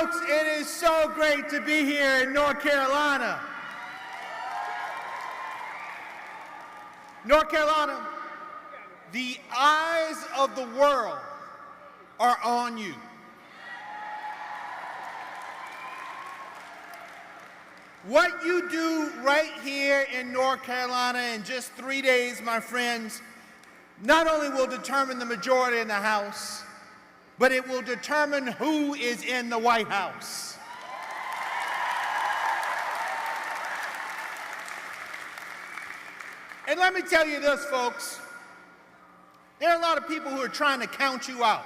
Folks, it is so great to be here in North Carolina. North Carolina, the eyes of the world are on you. What you do right here in North Carolina in just 3 days, my friends, not only will determine the majority in the House, but it will determine who is in the White House. And let me tell you this, folks. There are a lot of people who are trying to count you out.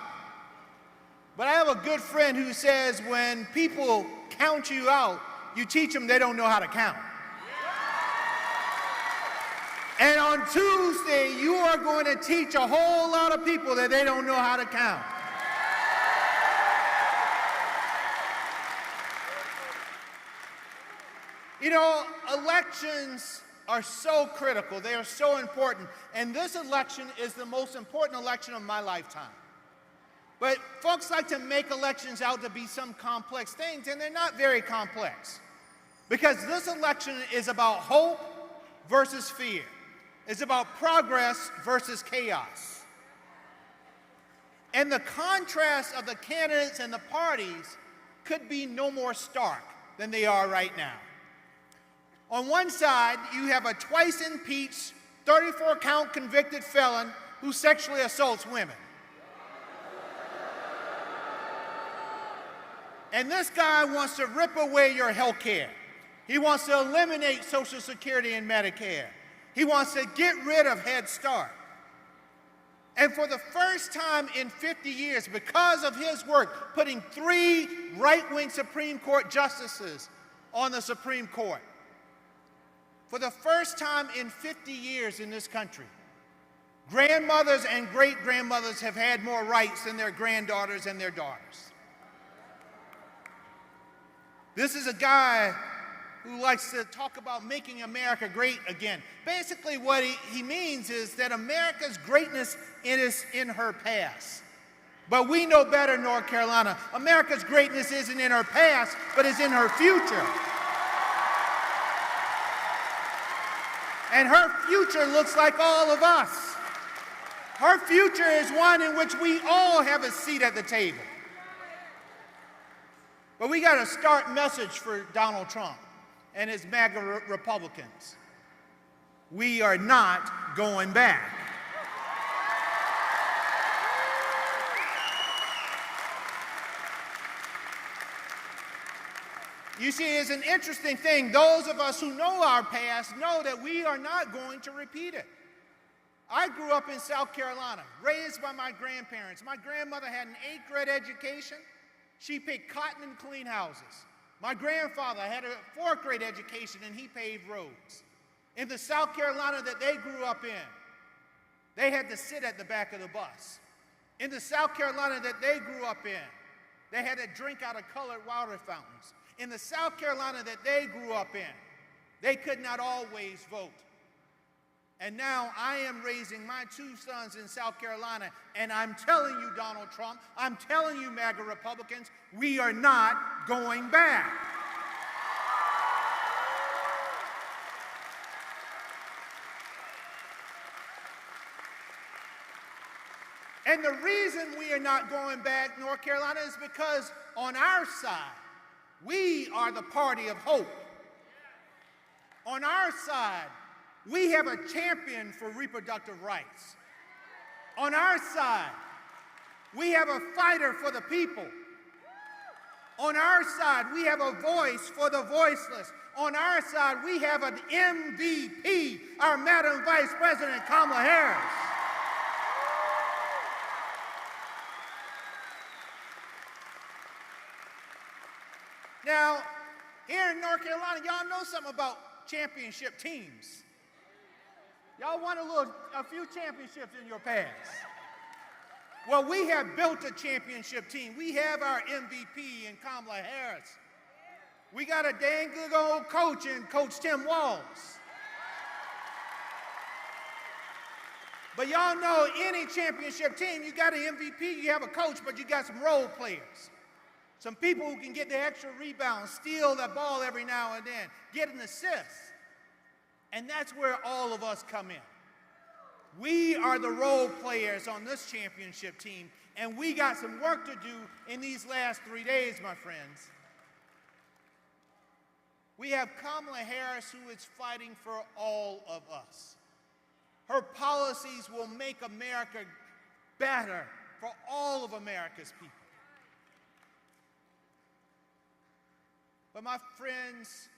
But I have a good friend who says when people count you out, you teach them they don't know how to count. And on Tuesday, you are going to teach a whole lot of people that they don't know how to count. You know, elections are so critical. They are so important. And this election is the most important election of my lifetime. But folks like to make elections out to be some complex things, and they're not very complex. Because this election is about hope versus fear. It's about progress versus chaos. And the contrast of the candidates and the parties could be no more stark than they are right now. On one side, you have a twice impeached, 34-count convicted felon who sexually assaults women. And this guy wants to rip away your health care. He wants to eliminate Social Security and Medicare. He wants to get rid of Head Start. And for the first time in 50 years, because of his work, putting 3 right-wing Supreme Court justices on the Supreme Court, for the first time in 50 years in this country, grandmothers and great-grandmothers have had more rights than their granddaughters and their daughters. This is a guy who likes to talk about making America great again. Basically, what he means is that America's greatness is in her past. But we know better, North Carolina. America's greatness isn't in her past, but is in her future. And her future looks like all of us. Her future is one in which we all have a seat at the table. But we got a stark message for Donald Trump and his MAGA Republicans. We are not going back. You see, it's an interesting thing. Those of us who know our past know that we are not going to repeat it. I grew up in South Carolina, raised by my grandparents. My grandmother had an 8th grade education. She picked cotton and cleaned houses. My grandfather had a 4th grade education and he paved roads. In the South Carolina that they grew up in, they had to sit at the back of the bus. In the South Carolina that they grew up in, they had to drink out of colored water fountains. In the South Carolina that they grew up in, they could not always vote. And now I am raising my 2 sons in South Carolina, and I'm telling you, Donald Trump, I'm telling you, MAGA Republicans, we are not going back. And the reason we are not going back, North Carolina, is because on our side, we are the party of hope. On our side, we have a champion for reproductive rights. On our side, we have a fighter for the people. On our side, we have a voice for the voiceless. On our side, we have an MVP, our Madam Vice President Kamala Harris. Now, here in North Carolina, y'all know something about championship teams. Y'all won a few championships in your past. Well, we have built a championship team. We have our MVP in Kamala Harris. We got a dang good old coach in Coach Tim Walz. But y'all know any championship team, you got an MVP, you have a coach, but you got some role players. Some people who can get the extra rebound, steal that ball every now and then, get an assist. And that's where all of us come in. We are the role players on this championship team, and we got some work to do in these last 3 days, my friends. We have Kamala Harris, who is fighting for all of us. Her policies will make America better for all of America's people. But my friends,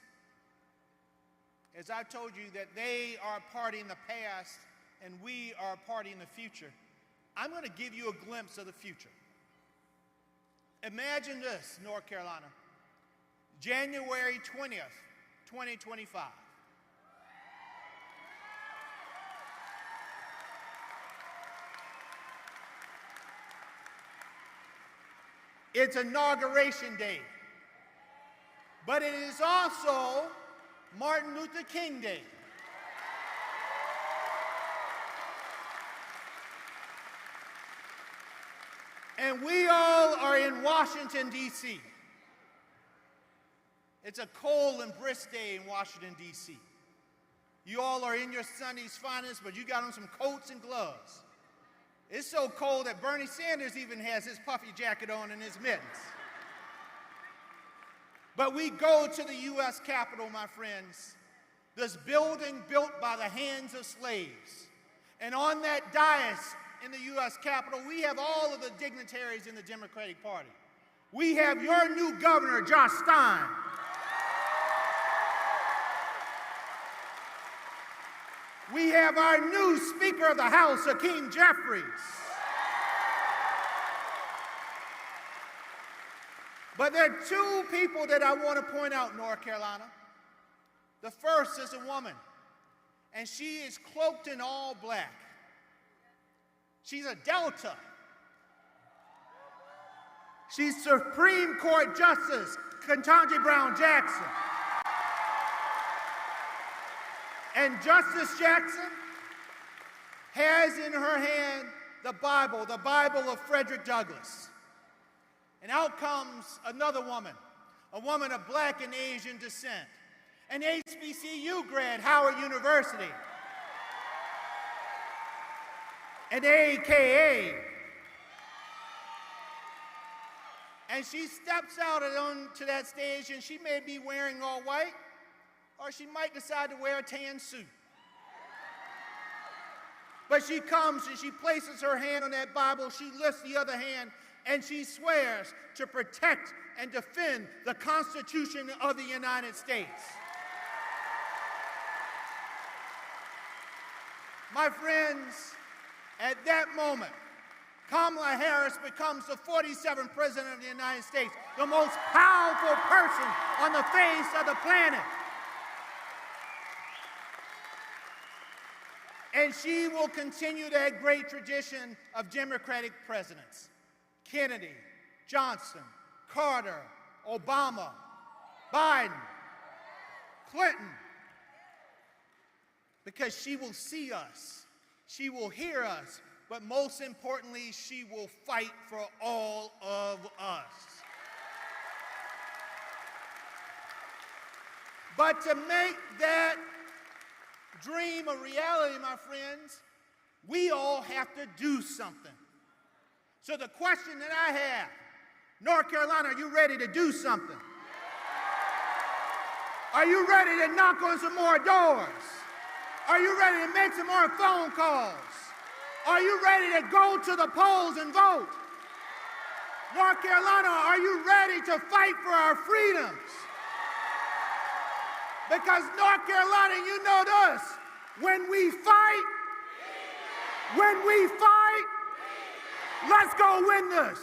as I told you that they are a party in the past and we are a party in the future, I'm going to give you a glimpse of the future. Imagine this, North Carolina, January 20th, 2025. It's Inauguration Day, but it is also Martin Luther King Day. And we all are in Washington, D.C. It's a cold and brisk day in Washington, D.C. You all are in your Sunday's finest, but you got on some coats and gloves. It's so cold that Bernie Sanders even has his puffy jacket on and his mittens. But we go to the U.S. Capitol, my friends, this building built by the hands of slaves. And on that dais in the U.S. Capitol, we have all of the dignitaries in the Democratic Party. We have your new governor, Josh Stein. We have our new Speaker of the House, Hakeem Jeffries. But there are two people that I want to point out, North Carolina. The first is a woman, and she is cloaked in all black. She's a Delta. She's Supreme Court Justice Ketanji Brown Jackson. And Justice Jackson has in her hand the Bible of Frederick Douglass. And out comes another woman, a woman of black and Asian descent, an HBCU grad, Howard University, an AKA. And she steps out onto that stage, and she may be wearing all white, or she might decide to wear a tan suit. But she comes and she places her hand on that Bible, she lifts the other hand, and she swears to protect and defend the Constitution of the United States. My friends, at that moment, Kamala Harris becomes the 47th President of the United States, the most powerful person on the face of the planet. And she will continue that great tradition of Democratic presidents. Kennedy, Johnson, Carter, Obama, Biden, Clinton. Because she will see us, she will hear us, but most importantly, she will fight for all of us. But to make that dream a reality, my friends, we all have to do something. So the question that I have, North Carolina, are you ready to do something? Are you ready to knock on some more doors? Are you ready to make some more phone calls? Are you ready to go to the polls and vote? North Carolina, are you ready to fight for our freedoms? Because North Carolina, you know this, when we fight, let's go win this.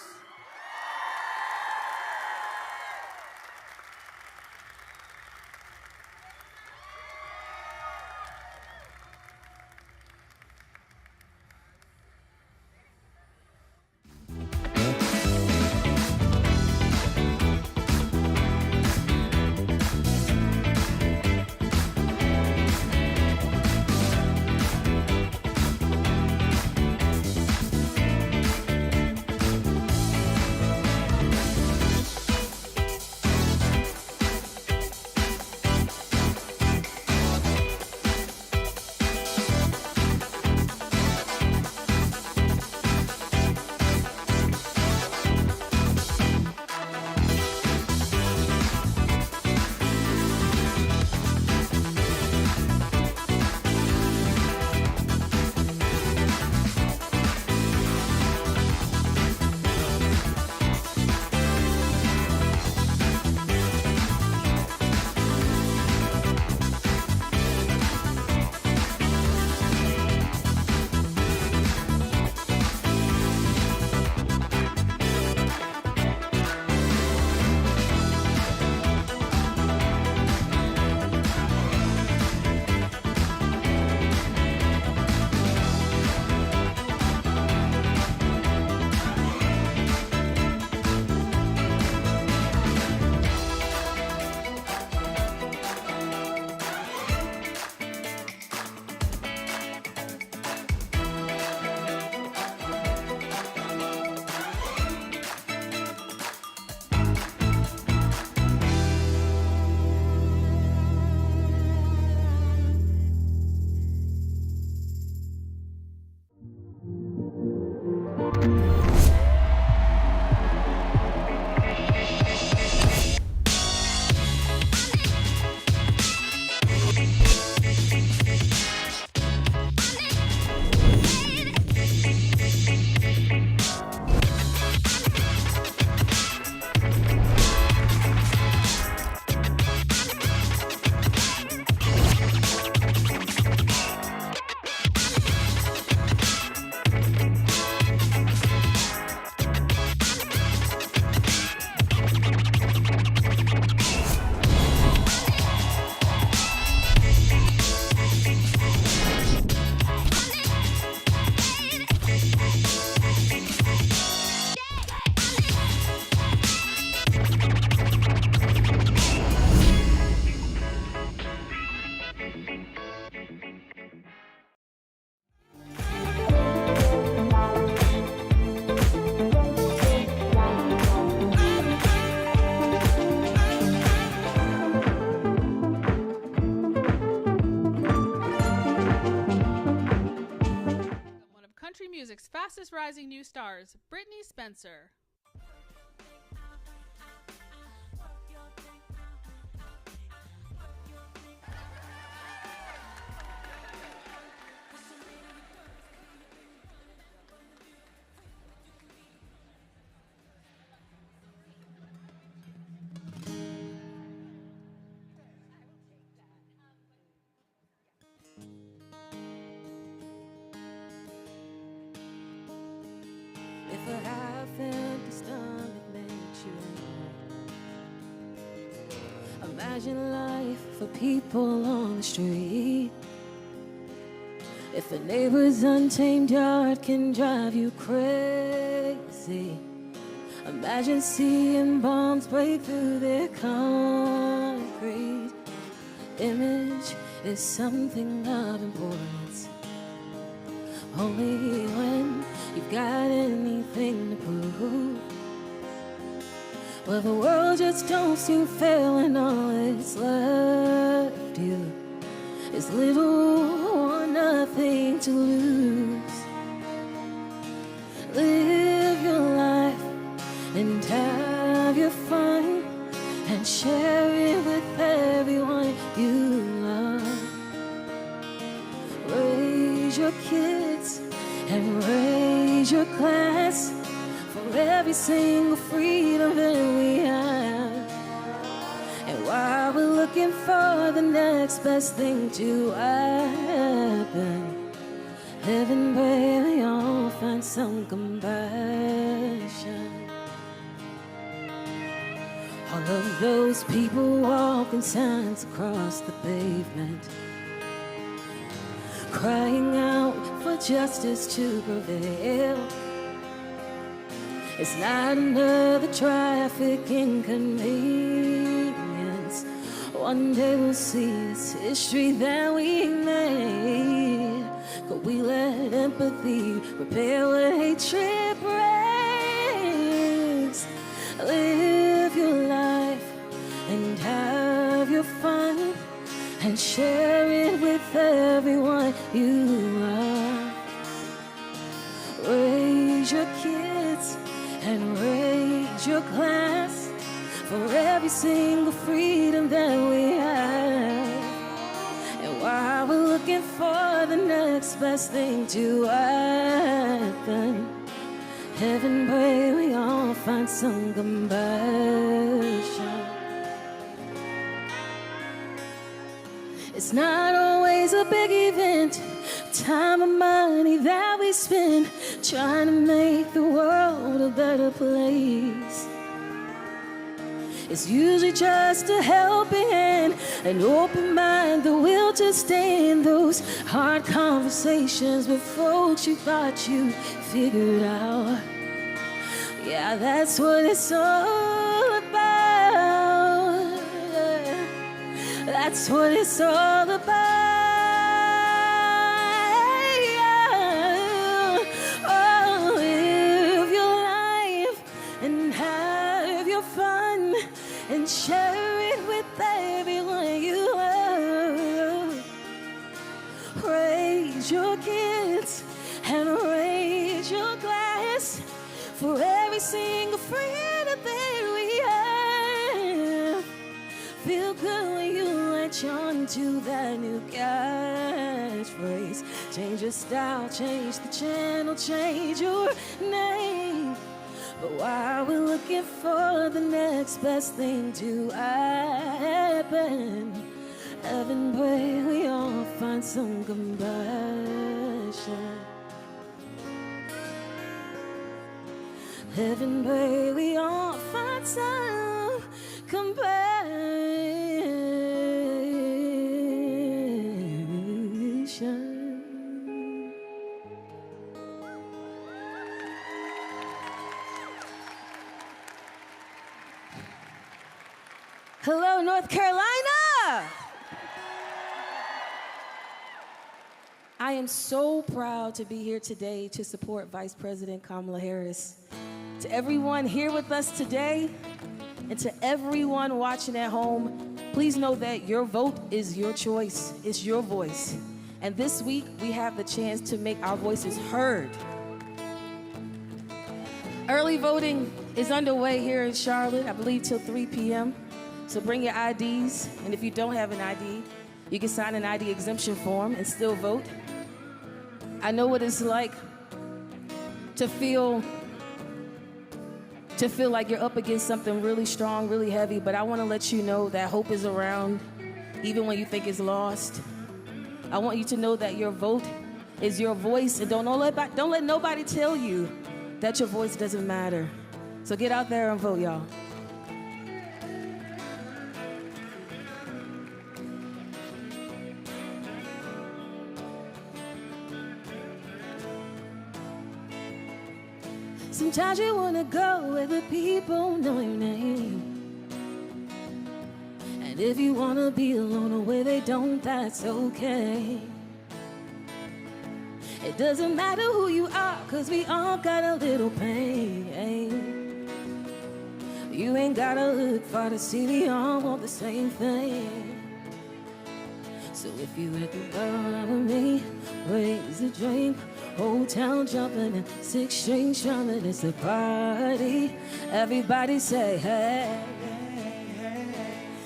fastest rising new stars, Brittney Spencer. If a half-empty stomach makes you angry, imagine life for people on the street. If a neighbor's untamed yard can drive you crazy, imagine seeing bombs break through their concrete. Image is something of importance only when you've got anything to prove. Well, the world just don't seem fair when all it's left you is little or nothing to lose. Live your life and have your fun and share it with everyone you love. Raise your kids and raise your class for every single freedom that we have. And while we're looking for the next best thing to happen, heaven, pray we all find some compassion. All of those people walking signs across the pavement, crying out for justice to prevail. It's not another traffic inconvenience. One day we'll see it's history that we made. Could we let empathy repair what hatred breaks? Live your life and have your fun and share it with everyone you love. Raise your kids and raise your class for every single freedom that we have. And while we're looking for the next best thing to happen, heaven, pray we all find some compassion. It's not always a big event, time and money that we spend trying to make the world a better place. It's usually just a helping hand, an open mind that will just stay in those hard conversations with folks you thought you figured out. Yeah, that's what it's all about. That's what it's all about. Oh, live your life and have your fun and share it with everyone you love. Raise your kids and raise your glass for every single friend that we have. Feel good when you latch on to that new catchphrase. Change your style, change the channel, change your name. But while we're looking for the next best thing to happen, heaven, pray we all find some compassion. Heaven, pray we all find some compassion. Hello, North Carolina! I am so proud to be here today to support Vice President Kamala Harris. To everyone here with us today, and to everyone watching at home, please know that your vote is your choice. It's your voice. And this week, we have the chance to make our voices heard. Early voting is underway here in Charlotte, I believe till 3 p.m. So bring your IDs, and if you don't have an ID, you can sign an ID exemption form and still vote. I know what it's like to feel like you're up against something really strong, really heavy, but I want to let you know that hope is around even when you think it's lost. I want you to know that your vote is your voice, and don't let nobody tell you that your voice doesn't matter. So get out there and vote, y'all. Sometimes you wanna go where the people know your name. And if you wanna be alone or where they don't, that's okay. It doesn't matter who you are, 'cause we all got a little pain. You ain't gotta look far to see we all want the same thing. So if you at the bar with me, raise a drink. Whole town jumping and 6 strings strumming, it's a party. Everybody say hey.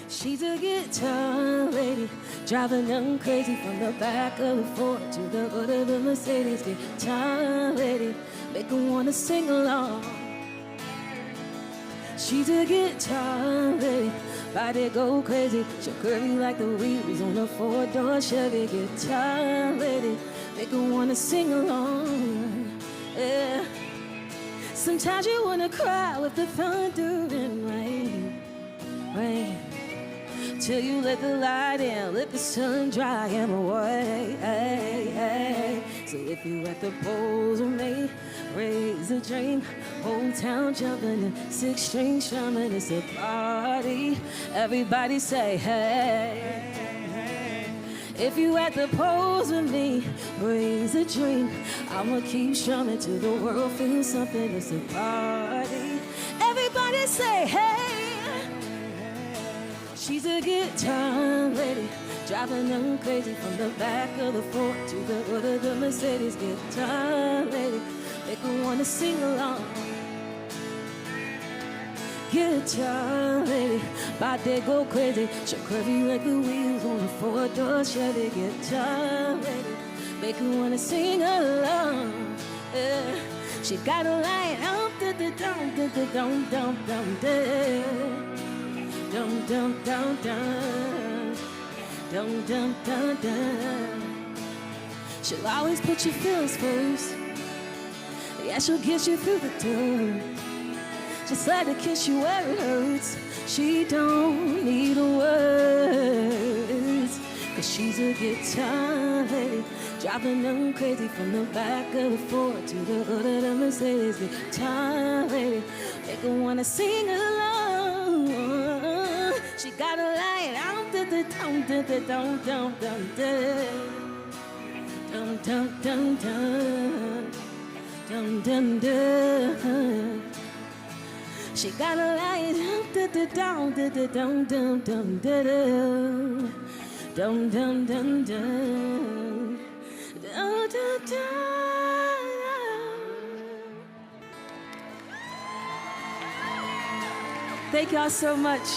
She's a guitar lady, driving them crazy from the back of the Ford to the hood of the Mercedes. Guitar lady, make her wanna sing along. She's a guitar lady, body go crazy. She'll curve you like the wheels on a 4-door Chevy. Guitar lady, make her wanna sing along. Yeah. Sometimes you wanna cry with the thunder and rain, rain. Till you let the light in, let the sun dry him away. Hey, hey. So if you at the polls with me, raise a drink. Whole town jumping and 6 strings strumming, it's a party. Everybody say hey. If you at the polls with me, raise a drink. I'ma keep strumming till the world feels something, it's a party. Everybody say hey. She's a guitar lady, driving them crazy from the back of the Ford to the hood of the Mercedes. Guitar lady, make her wanna sing along. Guitar lady, body go crazy. She'll curve you like the wheels on a 4-door Chevy. Guitar lady, make her wanna sing along. Yeah. She got a light out, dum dum dum dum. Dum dum dum dum, dum dum dum dum. She'll always put your feelings first. Yeah, she'll get you through the door. Just let her kiss you where it hurts. She don't need words, 'cause she's a guitar lady, driving them crazy from the back of the Ford to the hood of the Mercedes. Guitar lady, make her wanna sing along. She got a light out, dum dum dum dum dum dum dum dum dum dum dum. She got a light out, dum dum dum dum dum dum dum dum dum. Thank y'all so much.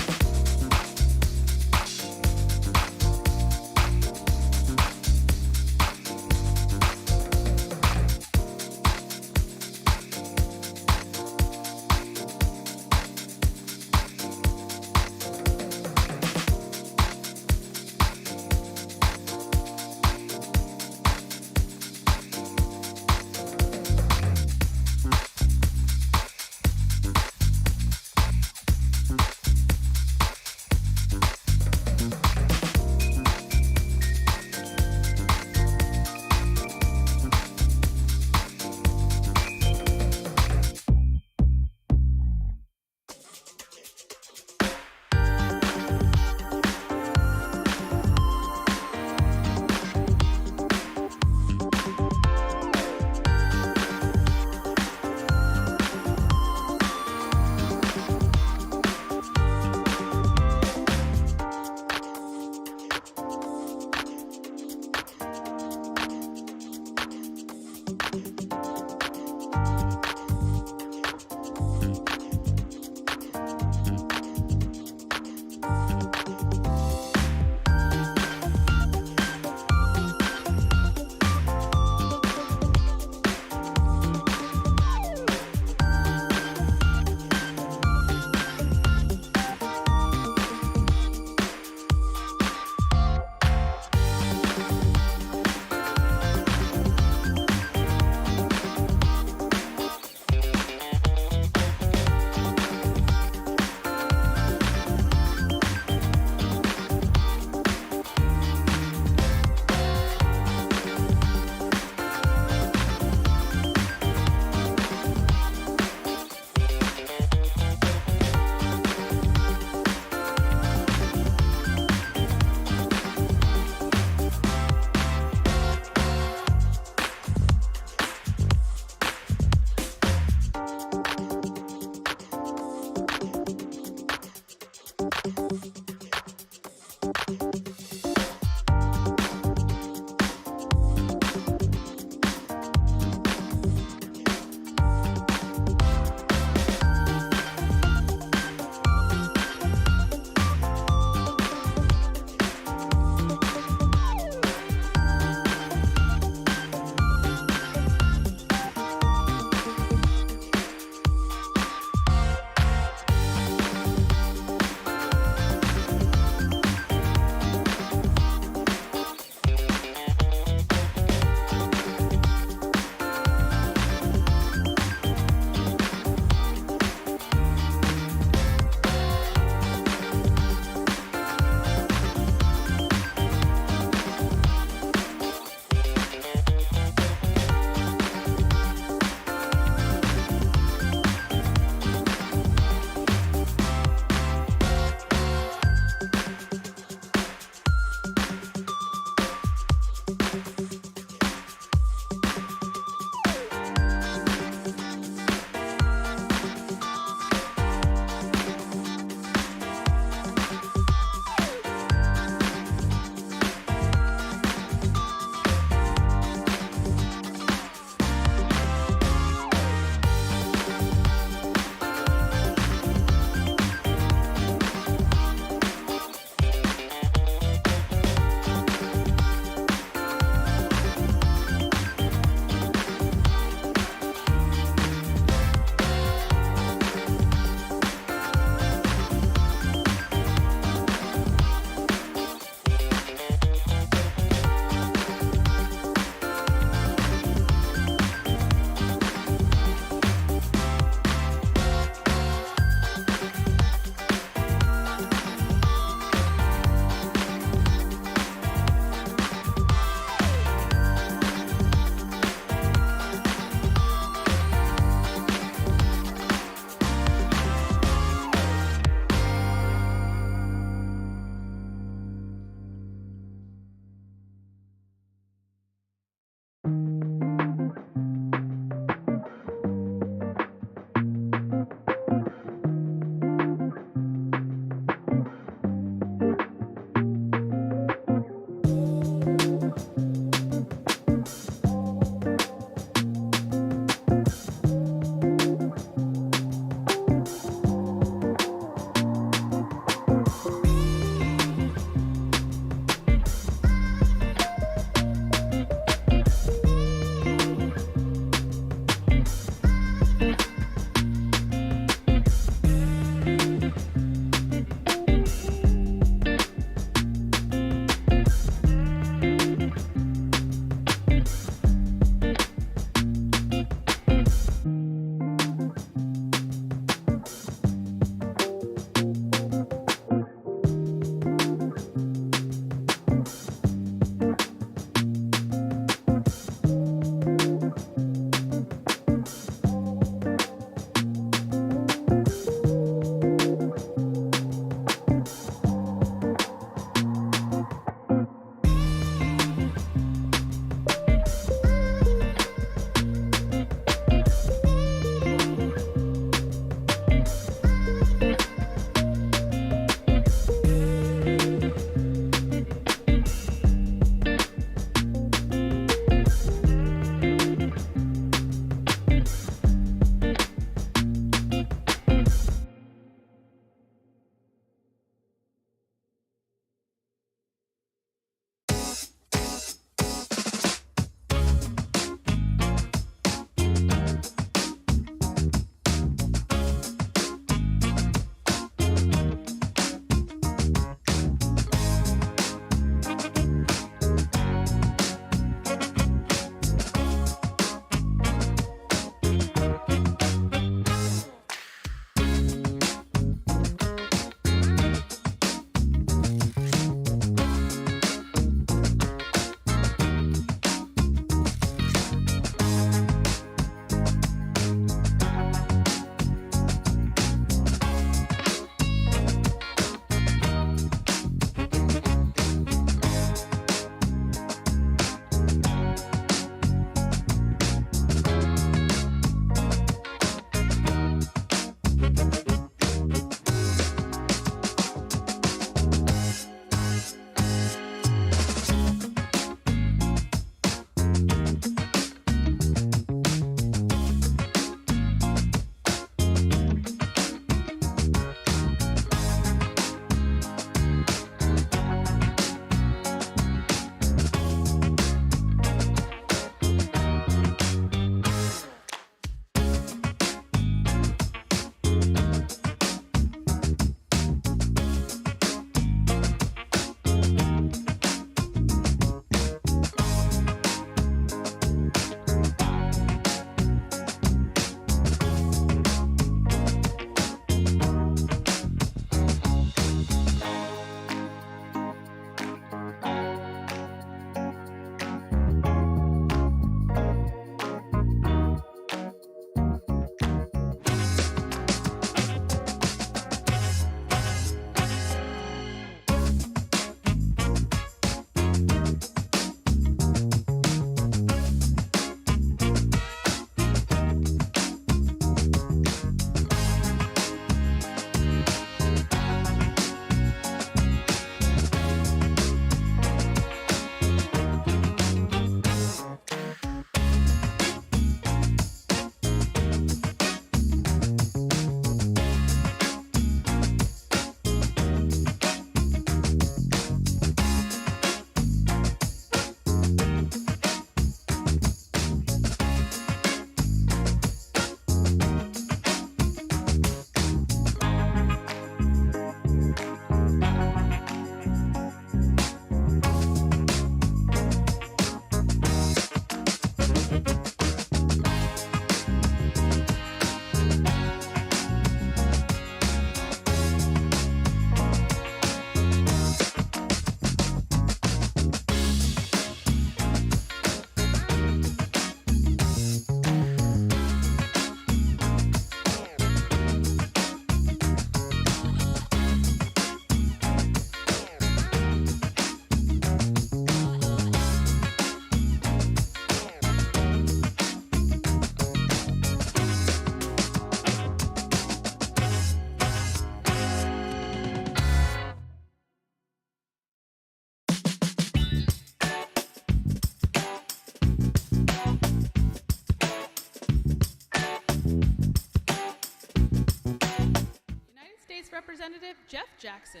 Representative Jeff Jackson.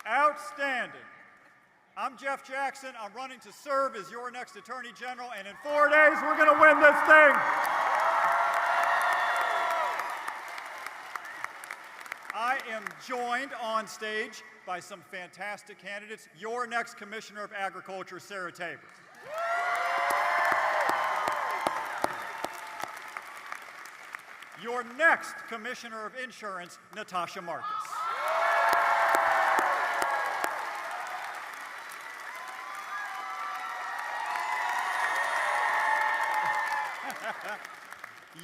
Outstanding. I'm Jeff Jackson. I'm running to serve as your next Attorney General, and in 4 days, we're going to win this thing. I am joined on stage by some fantastic candidates. Your next Commissioner of Agriculture, Sarah Tabor. Your next Commissioner of Insurance, Natasha Marcus.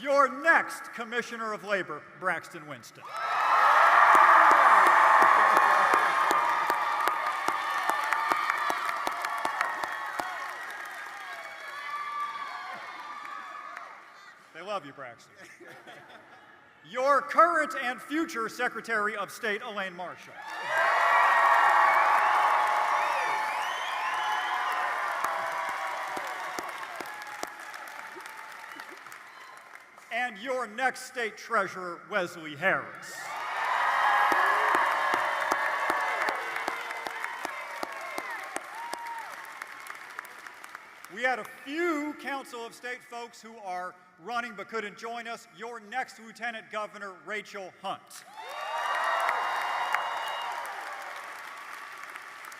Your next Commissioner of Labor, Braxton Winston. They love you, Braxton. Your current and future Secretary of State, Elaine Marshall. And your next State Treasurer, Wesley Harris. We had a few Council of State folks who are running but couldn't join us. Your next Lieutenant Governor, Rachel Hunt.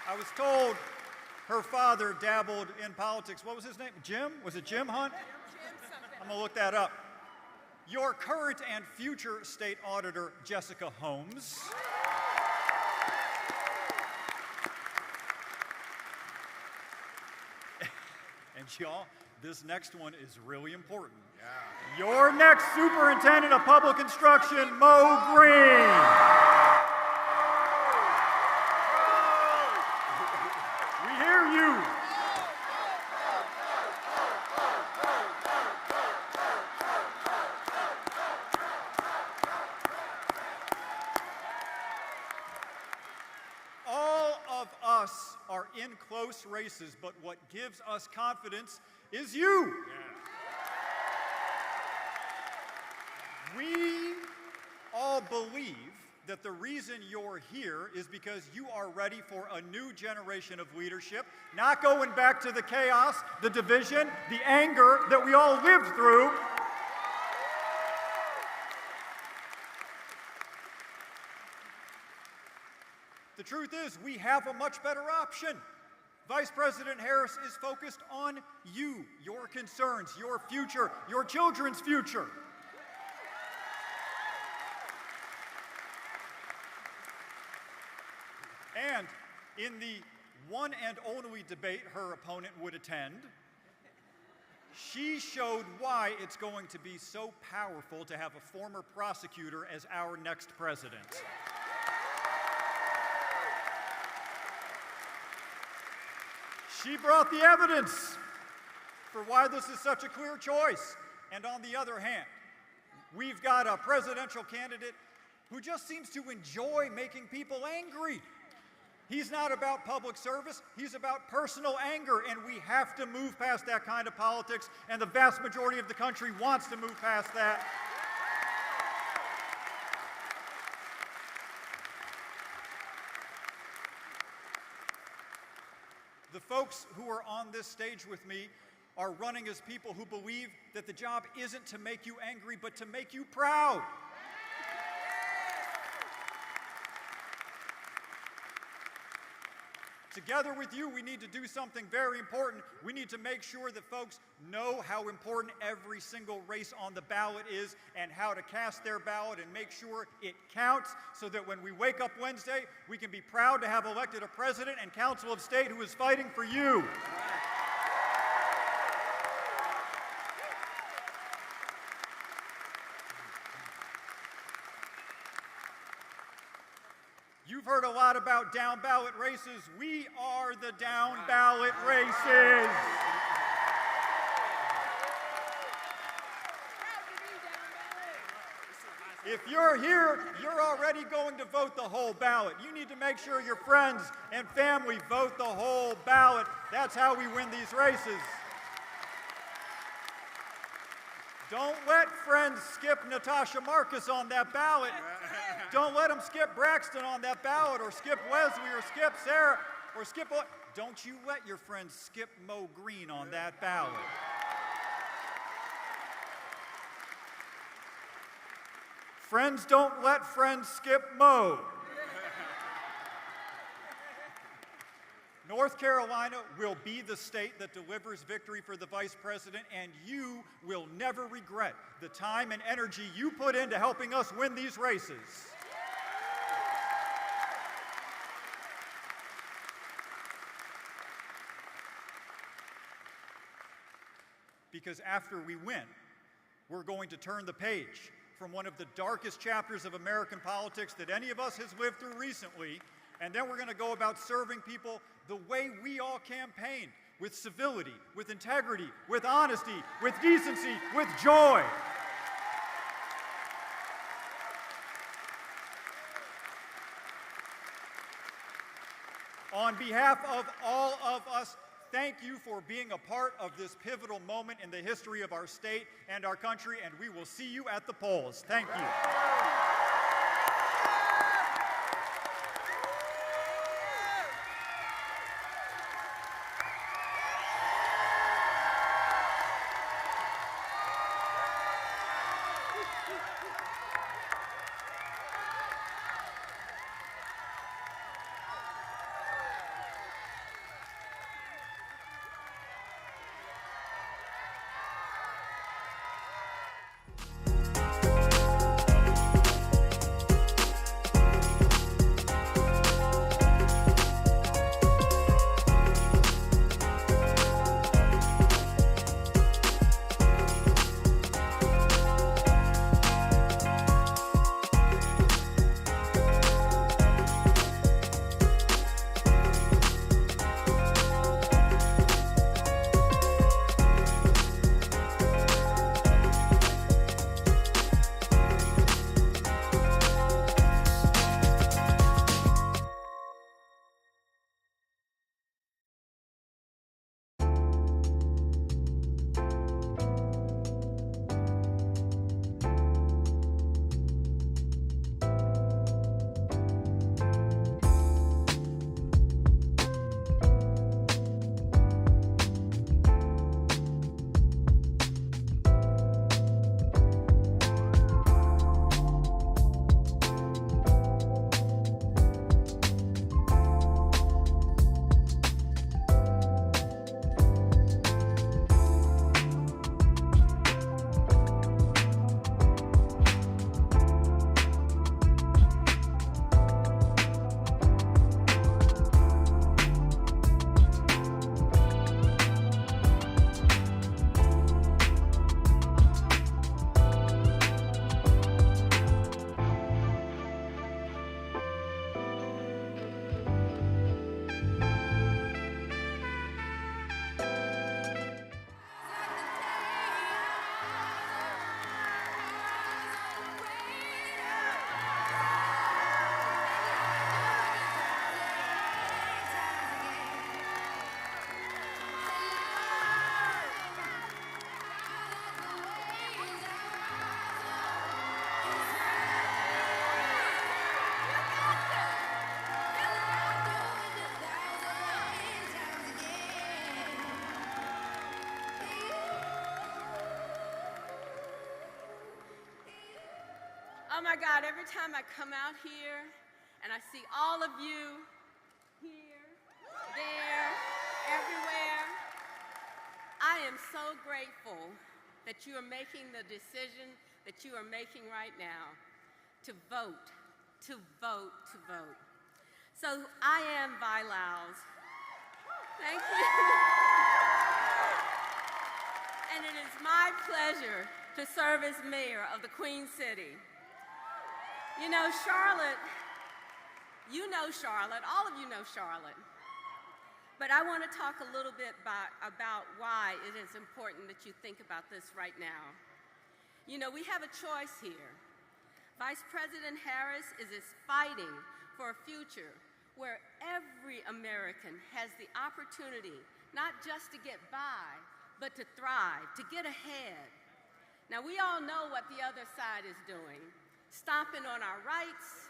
I was told her father dabbled in politics. What was his name? Jim? Was it Jim Hunt? I'm going to look that up. Your current and future State Auditor, Jessica Holmes. And y'all, this next one is really important. Yeah. Your next Superintendent of Public Instruction, Mo Green. We hear you. Are in close races, but what gives us confidence is you. Yeah. We all believe that the reason you're here is because you are ready for a new generation of leadership, not going back to the chaos, the division, the anger that we all lived through. The truth is, we have a much better option. Vice President Harris is focused on you, your concerns, your future, your children's future. And in the one and only debate her opponent would attend, she showed why it's going to be so powerful to have a former prosecutor as our next president. She brought the evidence for why this is such a clear choice. And on the other hand, we've got a presidential candidate who just seems to enjoy making people angry. He's not about public service, he's about personal anger, and we have to move past that kind of politics, and the vast majority of the country wants to move past that. The folks who are on this stage with me are running as people who believe that the job isn't to make you angry, but to make you proud. Together with you, we need to do something very important. We need to make sure that folks know how important every single race on the ballot is and how to cast their ballot and make sure it counts so that when we wake up Wednesday, we can be proud to have elected a president and council of state who is fighting for you. You've heard a lot about down ballot races. We are the down ballot races. If you're here, you're already going to vote the whole ballot. You need to make sure your friends and family vote the whole ballot. That's how we win these races. Don't let friends skip Natasha Marcus on that ballot. Don't let them skip Braxton on that ballot, or skip Wesley, or skip Sarah, or skip... Don't you let your friends skip Mo Green on that ballot. Friends don't let friends skip Mo. North Carolina will be the state that delivers victory for the vice president, and you will never regret the time and energy you put into helping us win these races. Because after we win, we're going to turn the page from one of the darkest chapters of American politics that any of us has lived through recently, and then we're going to go about serving people the way we all campaigned, with civility, with integrity, with honesty, with decency, with joy. On behalf of all of us, thank you for being a part of this pivotal moment in the history of our state and our country, and we will see you at the polls. Thank you. Oh my God, every time I come out here and I see all of you here, there, everywhere. I am so grateful that you are making the decision that you are making right now to vote, to vote, to vote. So I am Vi Lyles. Thank you. And it is my pleasure to serve as mayor of the Queen City. You know, Charlotte, all of you know Charlotte. But I want to talk a little bit about why it is important that you think about this right now. You know, we have a choice here. Vice President Harris is fighting for a future where every American has the opportunity not just to get by, but to thrive, to get ahead. Now, we all know what the other side is doing, stomping on our rights,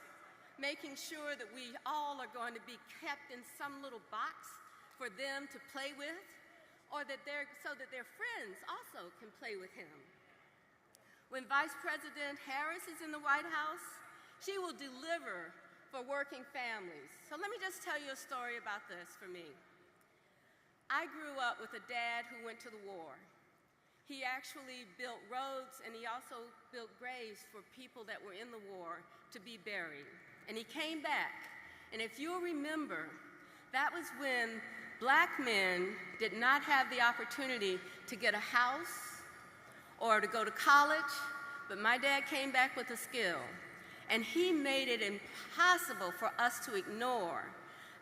making sure that we all are going to be kept in some little box for them to play with, or so that their friends also can play with him. When Vice President Harris is in the White House, she will deliver for working families. So let me just tell you a story about this for me. I grew up with a dad who went to the war. He actually built roads, and he also built graves for people that were in the war to be buried. And he came back, and if you'll remember, that was when Black men did not have the opportunity to get a house or to go to college, but my dad came back with a skill, and he made it impossible for us to ignore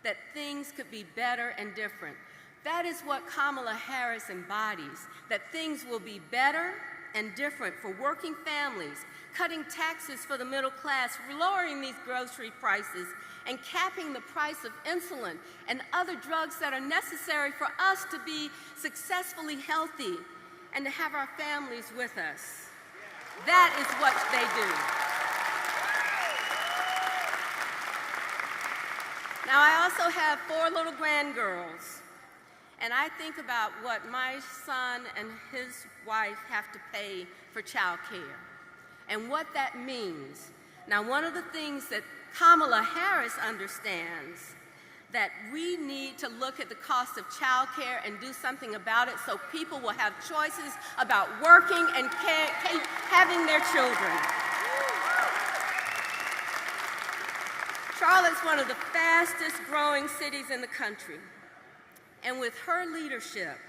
that things could be better and different. That is what Kamala Harris embodies, that things will be better and different for working families, cutting taxes for the middle class, lowering these grocery prices, and capping the price of insulin and other drugs that are necessary for us to be successfully healthy and to have our families with us. That is what they do. Now, I also have 4 little grandgirls, and I think about what my son and his wife have to pay for child care and what that means. Now, one of the things that Kamala Harris understands that we need to look at the cost of child care and do something about it so people will have choices about working and having their children. Charlotte's one of the fastest growing cities in the country. And with her leadership,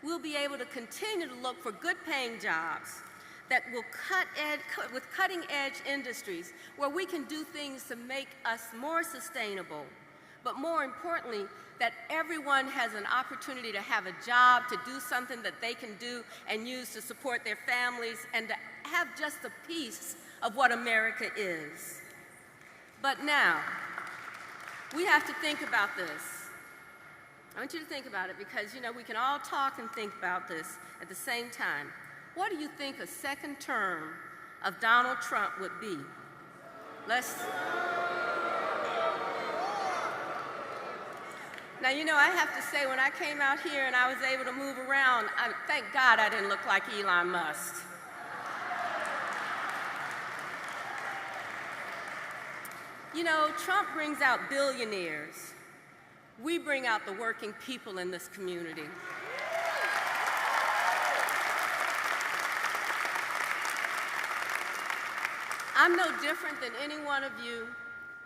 we'll be able to continue to look for good paying jobs that will with cutting edge industries where we can do things to make us more sustainable. But more importantly, that everyone has an opportunity to have a job, to do something that they can do and use to support their families and to have just a piece of what America is. But now, we have to think about this. I want you to think about it because, you know, we can all talk and think about this at the same time. What do you think a second term of Donald Trump would be? Now, you know, I have to say, when I came out here and I was able to move around, thank God I didn't look like Elon Musk. You know, Trump brings out billionaires. We bring out the working people in this community. I'm no different than any one of you.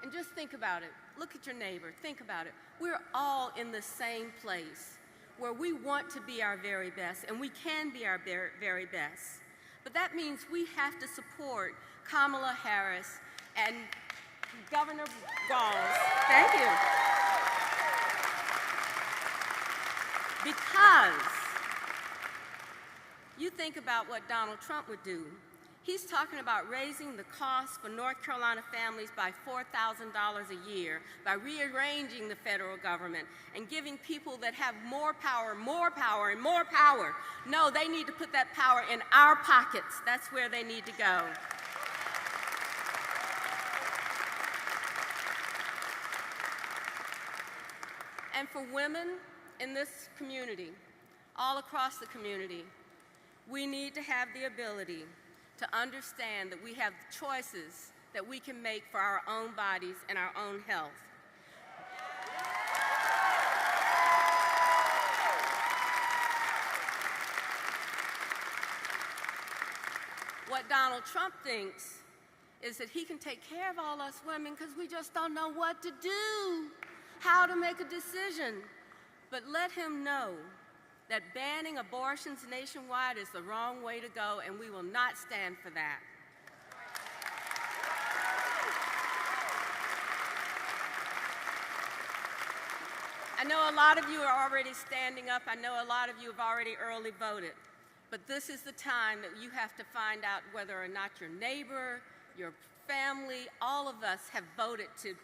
And just think about it. Look at your neighbor. Think about it. We're all in the same place where we want to be our very best, and we can be our very best. But that means we have to support Kamala Harris and Governor Walz. Thank you. Because you think about what Donald Trump would do. He's talking about raising the cost for North Carolina families by $4,000 a year by rearranging the federal government and giving people that have more power, and more power. No, they need to put that power in our pockets. That's where they need to go. And for women in this community, all across the community, we need to have the ability to understand that we have choices that we can make for our own bodies and our own health. What Donald Trump thinks is that he can take care of all us women because we just don't know what to do, how to make a decision. But let him know that banning abortions nationwide is the wrong way to go, and we will not stand for that. I know a lot of you are already standing up. I know a lot of you have already early voted. But this is the time that you have to find out whether or not your neighbor, your family, all of us have voted to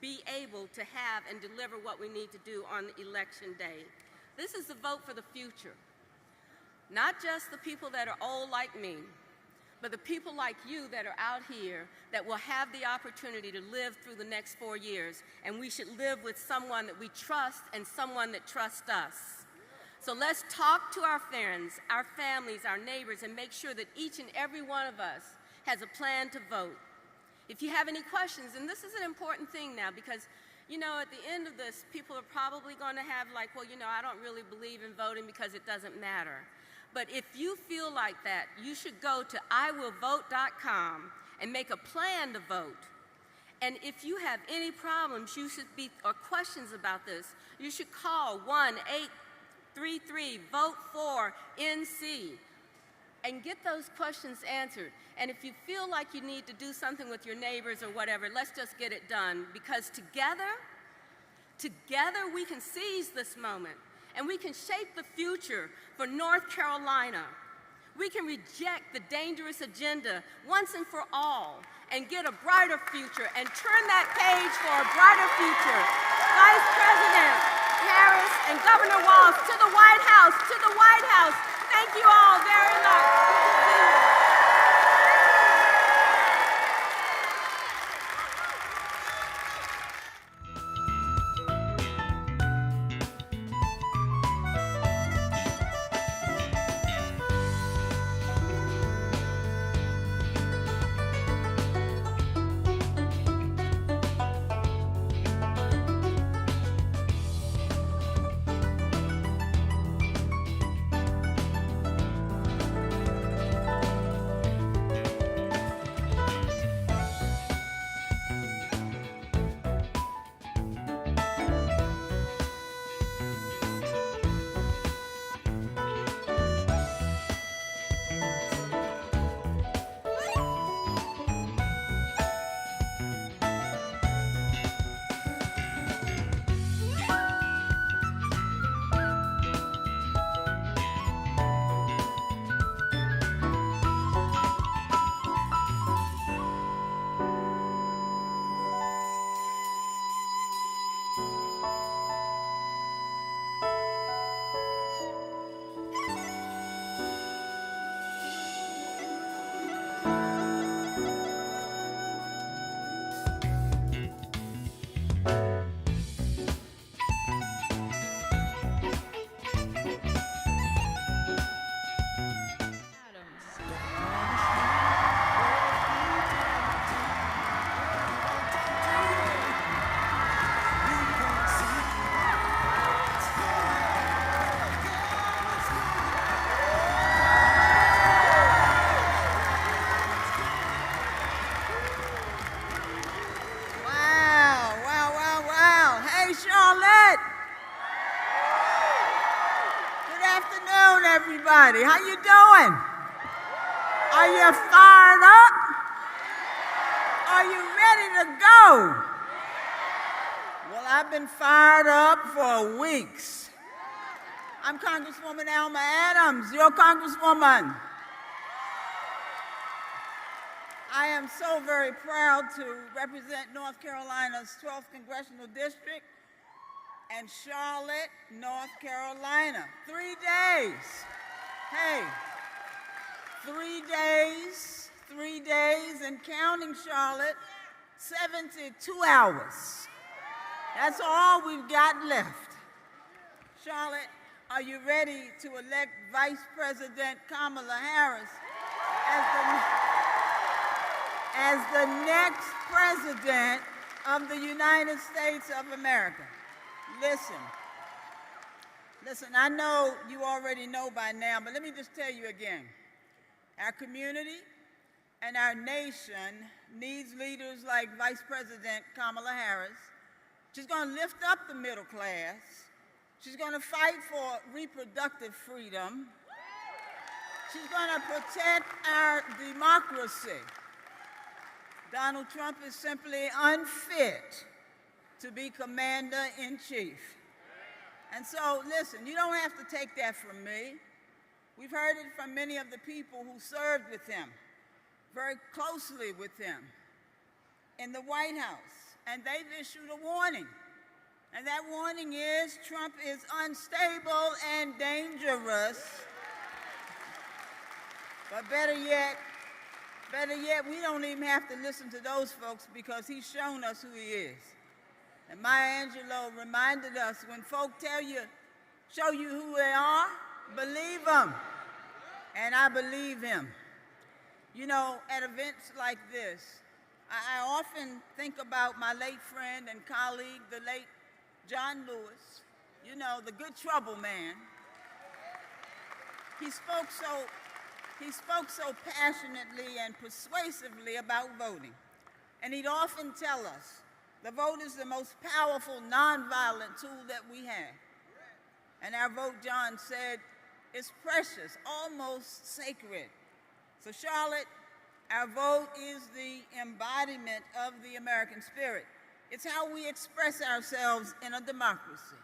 be able to have and deliver what we need to do on election day. This is the vote for the future. Not just the people that are old like me, but the people like you that are out here that will have the opportunity to live through the next 4 years, and we should live with someone that we trust and someone that trusts us. So let's talk to our friends, our families, our neighbors, and make sure that each and every one of us has a plan to vote. If you have any questions, and this is an important thing now because, you know, at the end of this, people are probably going to have like, well, you know, I don't really believe in voting because it doesn't matter. But if you feel like that, you should go to iwillvote.com and make a plan to vote. And if you have any problems or questions about this, you should call 1-833-VOTE4-NC and get those questions answered. And if you feel like you need to do something with your neighbors or whatever, let's just get it done, because together we can seize this moment. And we can shape the future for North Carolina. We can reject the dangerous agenda once and for all and get a brighter future and turn that page for a brighter future. Vice President Harris and Governor Walz, to the White House, to the White House. Thank you all very much. Everybody, how you doing? Are you fired up? Are you ready to go? Well, I've been fired up for weeks. I'm Congresswoman Adams, your Congresswoman. I am so very proud to represent North Carolina's 12th Congressional District and Charlotte, North Carolina. 3 days. Hey, 3 days, and counting, Charlotte, 72 hours. That's all we've got left. Charlotte, are you ready to elect Vice President Kamala Harris as the next president of the United States of America? Listen, I know you already know by now, but let me just tell you again. Our community and our nation needs leaders like Vice President Kamala Harris. She's going to lift up the middle class. She's going to fight for reproductive freedom. She's going to protect our democracy. Donald Trump is simply unfit to be commander-in-chief. And so, listen, you don't have to take that from me. We've heard it from many of the people who served with him, very closely with him, in the White House. And they've issued a warning. And that warning is Trump is unstable and dangerous. But better yet, we don't even have to listen to those folks because he's shown us who he is. And Maya Angelou reminded us, when folk show you who they are, believe them. And I believe him. You know, at events like this, I often think about my late friend and colleague, the late John Lewis, you know, the good trouble man. He spoke so passionately and persuasively about voting. And he'd often tell us, the vote is the most powerful nonviolent tool that we have. And our vote, John said, is precious, almost sacred. So Charlotte, our vote is the embodiment of the American spirit. It's how we express ourselves in a democracy.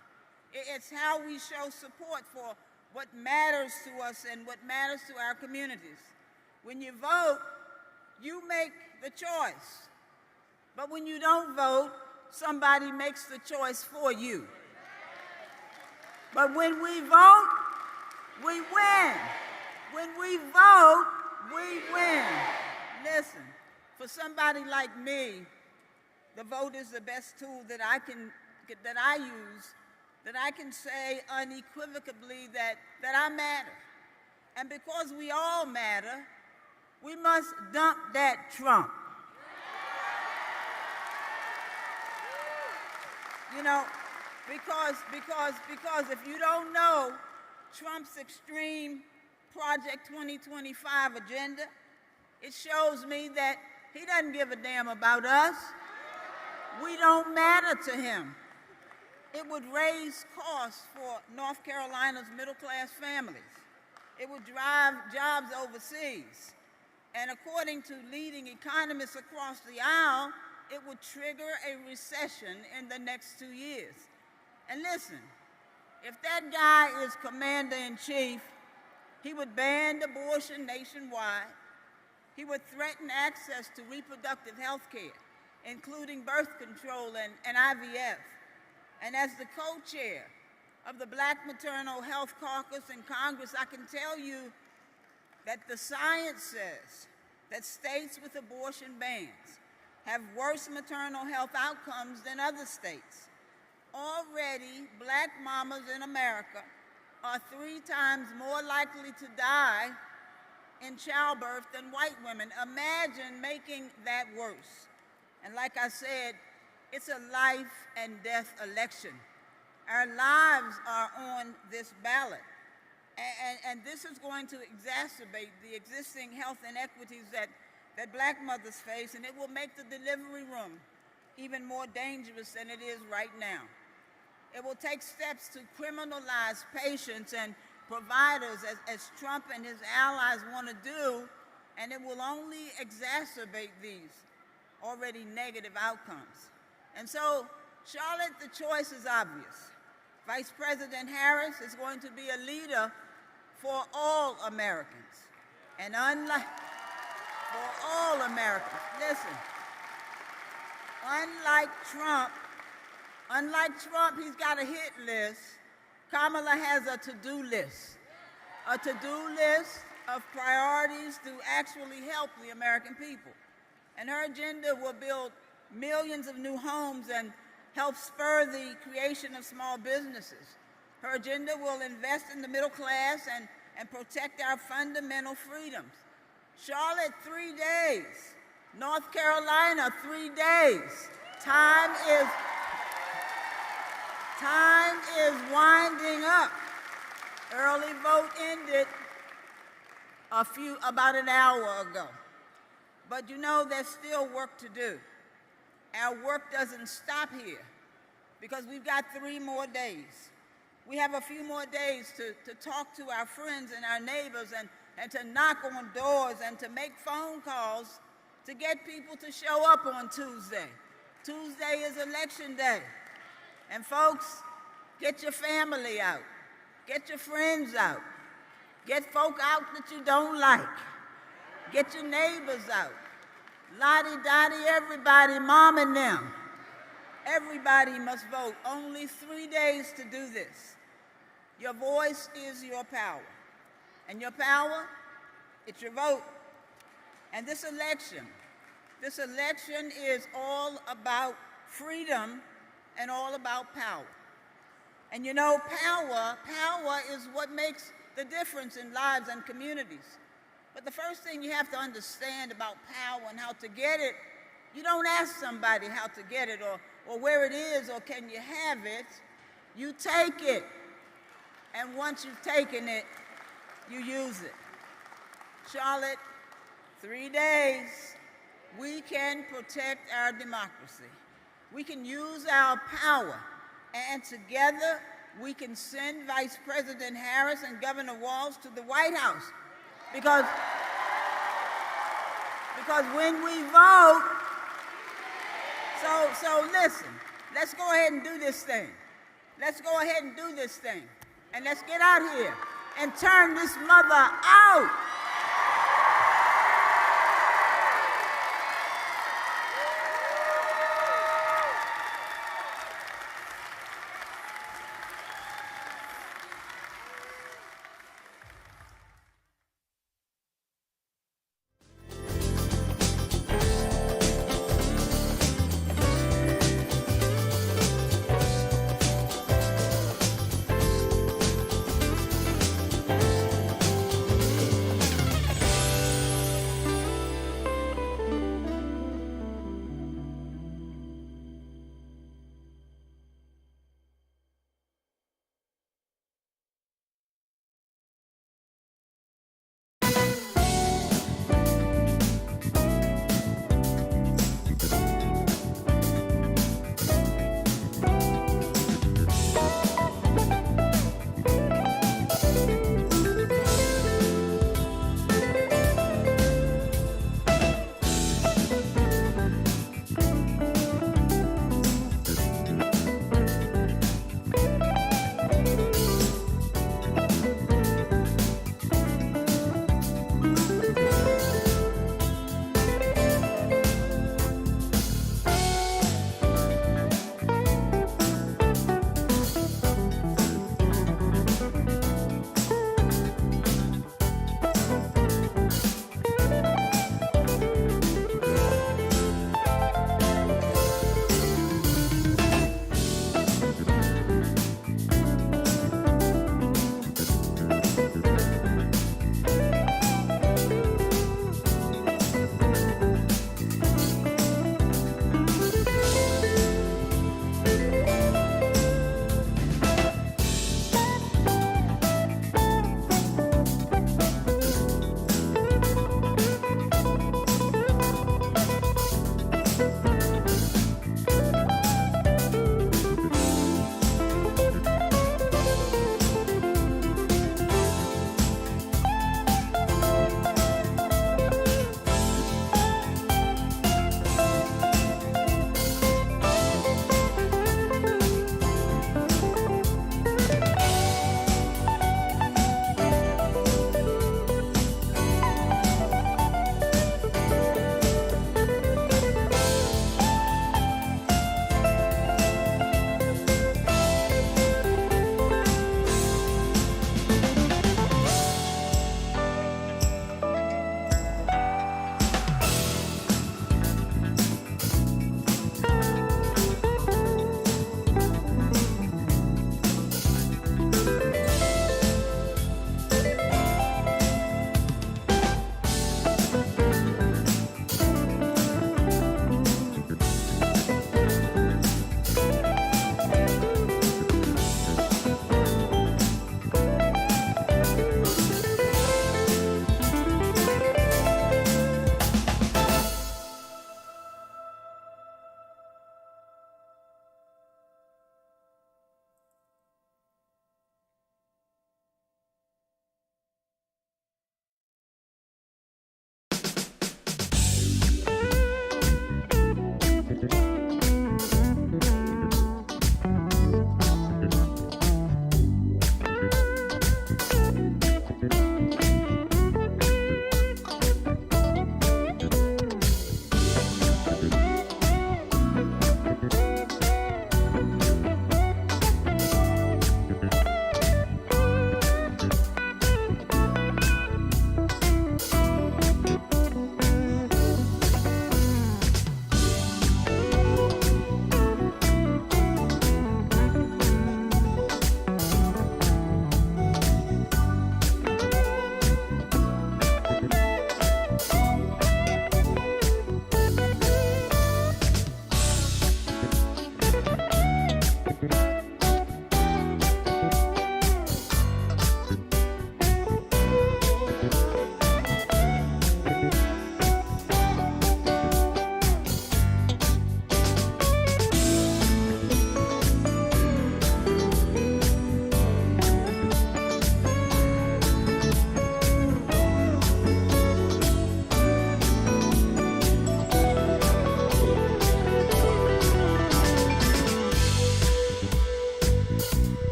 It's how we show support for what matters to us and what matters to our communities. When you vote, you make the choice. But when you don't vote, somebody makes the choice for you. But when we vote, we win. When we vote, we win. Listen, for somebody like me, the vote is the best tool that I use, that I can say unequivocally that I matter. And because we all matter, we must dump that Trump. You know, because if you don't know Trump's extreme Project 2025 agenda, it shows me that he doesn't give a damn about us. We don't matter to him. It would raise costs for North Carolina's middle-class families. It would drive jobs overseas. And according to leading economists across the aisle, it would trigger a recession in the next 2 years. And listen, if that guy is commander-in-chief, he would ban abortion nationwide. He would threaten access to reproductive health care, including birth control and IVF. And as the co-chair of the Black Maternal Health Caucus in Congress, I can tell you that the science says that states with abortion bans have worse maternal health outcomes than other states. Already, Black mamas in America are 3 times more likely to die in childbirth than white women. Imagine making that worse. And like I said, it's a life and death election. Our lives are on this ballot. And this is going to exacerbate the existing health inequities that Black mothers face, and it will make the delivery room even more dangerous than it is right now. It will take steps to criminalize patients and providers, as Trump and his allies want to do, and it will only exacerbate these already negative outcomes. And so, Charlotte, the choice is obvious. Vice President Harris is going to be a leader for all Americans. And for all Americans, listen, unlike Trump, he's got a hit list. Kamala has a to-do list of priorities to actually help the American people. And her agenda will build millions of new homes and help spur the creation of small businesses. Her agenda will invest in the middle class and protect our fundamental freedoms. Charlotte, 3 days. North Carolina, 3 days. Time is winding up. Early vote ended about an hour ago. But you know, there's still work to do. Our work doesn't stop here because we've got 3 more days. We have a few more days to talk to our friends and our neighbors and to knock on doors and to make phone calls to get people to show up on Tuesday. Tuesday is election day. And folks, get your family out. Get your friends out. Get folk out that you don't like. Get your neighbors out. Lottie-dottie, everybody, mom and them. Everybody must vote. Only 3 days to do this. Your voice is your power. And your power, it's your vote. And this election is all about freedom and all about power. And you know, power is what makes the difference in lives and communities. But the first thing you have to understand about power and how to get it, you don't ask somebody how to get it or where it is or can you have it. You take it. And once you've taken it, you use it. Charlotte, 3 days, we can protect our democracy. We can use our power, and together we can send Vice President Harris and Governor Walz to the White House. Because when we vote, so listen, let's go ahead and do this thing. Let's go ahead and do this thing. And let's get out here and turn this mother out.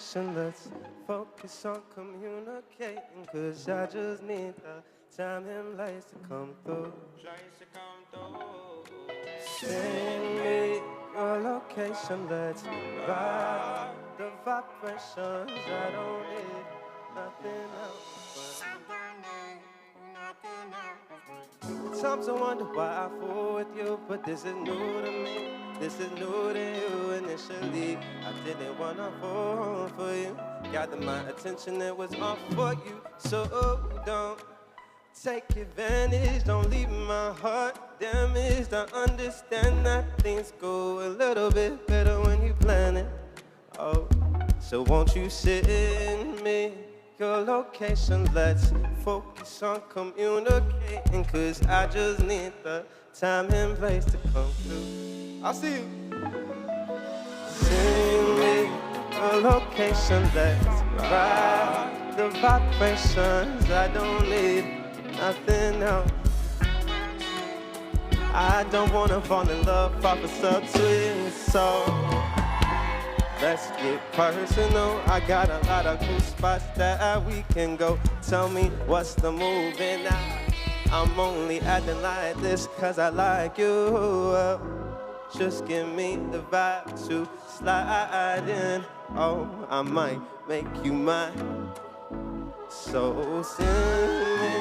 location, let's focus on communicating, 'cause I just need the time and place to come through. Send me your location, let's ride the vibrations. I don't need nothing else. Sometimes I wonder why I fool with you, but this is new to me. This is new to you initially. I didn't wanna fall for you. Gathered my attention, it was all for you. So don't take advantage, don't leave my heart damaged. I understand that things go a little bit better when you plan it. Oh, so won't you send me your location? Let's focus on communicating, 'cause I just need the time and place to come through. I'll see you. Send me your location, let's ride the vibrations. I don't need nothing else. I don't wanna fall in love off a subtweet, so let's get personal. I got a lot of cool spots that we can go. Tell me what's the move, and I'm only acting like this 'cause I like you. Just give me the vibe to slide in. Oh, I might make you mine. So send me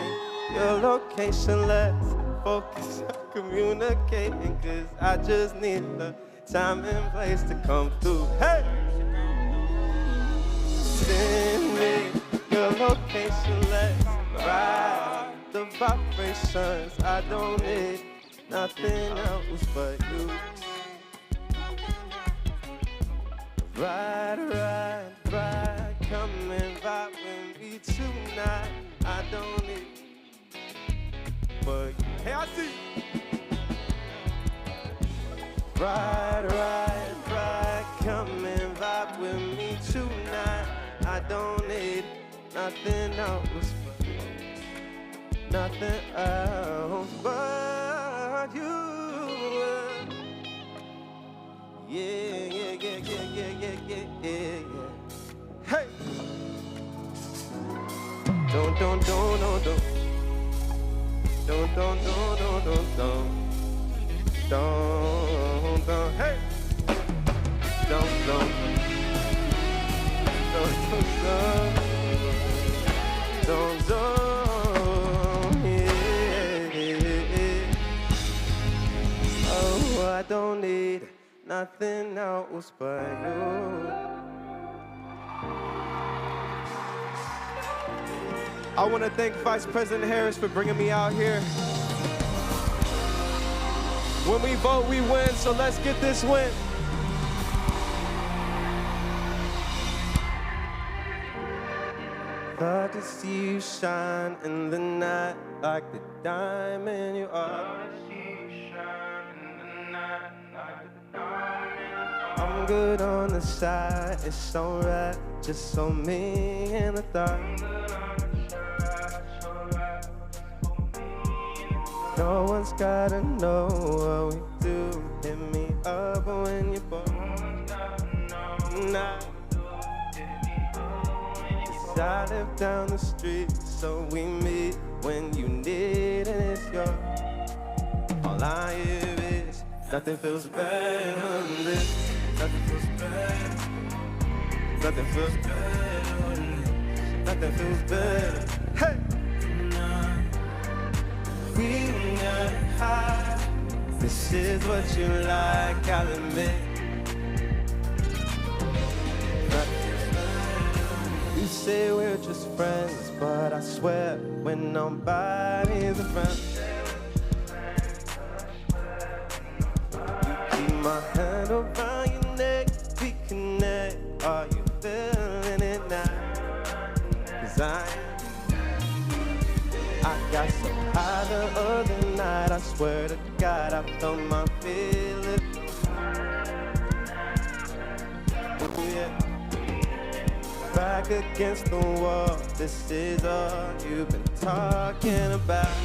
your location, let's focus on communicating, 'cause I just need the time and place to come through. Hey! Send me your location, let's ride the vibrations. I don't need nothing else but you. Ride, ride, ride, come and vibe with me tonight. I don't need but you. Hey, I see you. Ride, ride, ride, come and vibe with me tonight. I don't need nothing else but you. Nothing else but you. Yeah, yeah, yeah, yeah, yeah, yeah, yeah, yeah, yeah. Hey! Don't. Don't, hey! Don't, yeah. Oh, I don't need nothing else but you. I want to thank Vice President Harris for bringing me out here. When we vote, we win, so let's get this win. Thought to see you shine in the night like the diamond you are. I'm good on the side, it's alright, just so me and the thought. No one's gotta know what we do. Hit me up when you're bored. Nah. 'Cause I live down the street, so we meet when you need, and it's yours. All I hear is nothing feels better than this. Nothing feels better. Nothing feels better than this. Nothing feels better. Hey! We got high. This is what you like, I'll admit. You say we're just friends, but I swear when nobody's around. You keep my hand around your neck, we connect. Are you feeling it now? 'Cause I got so high the other night, I swear to God, I felt my feelings. Oh yeah. Back against the wall, this is all you've been talking about.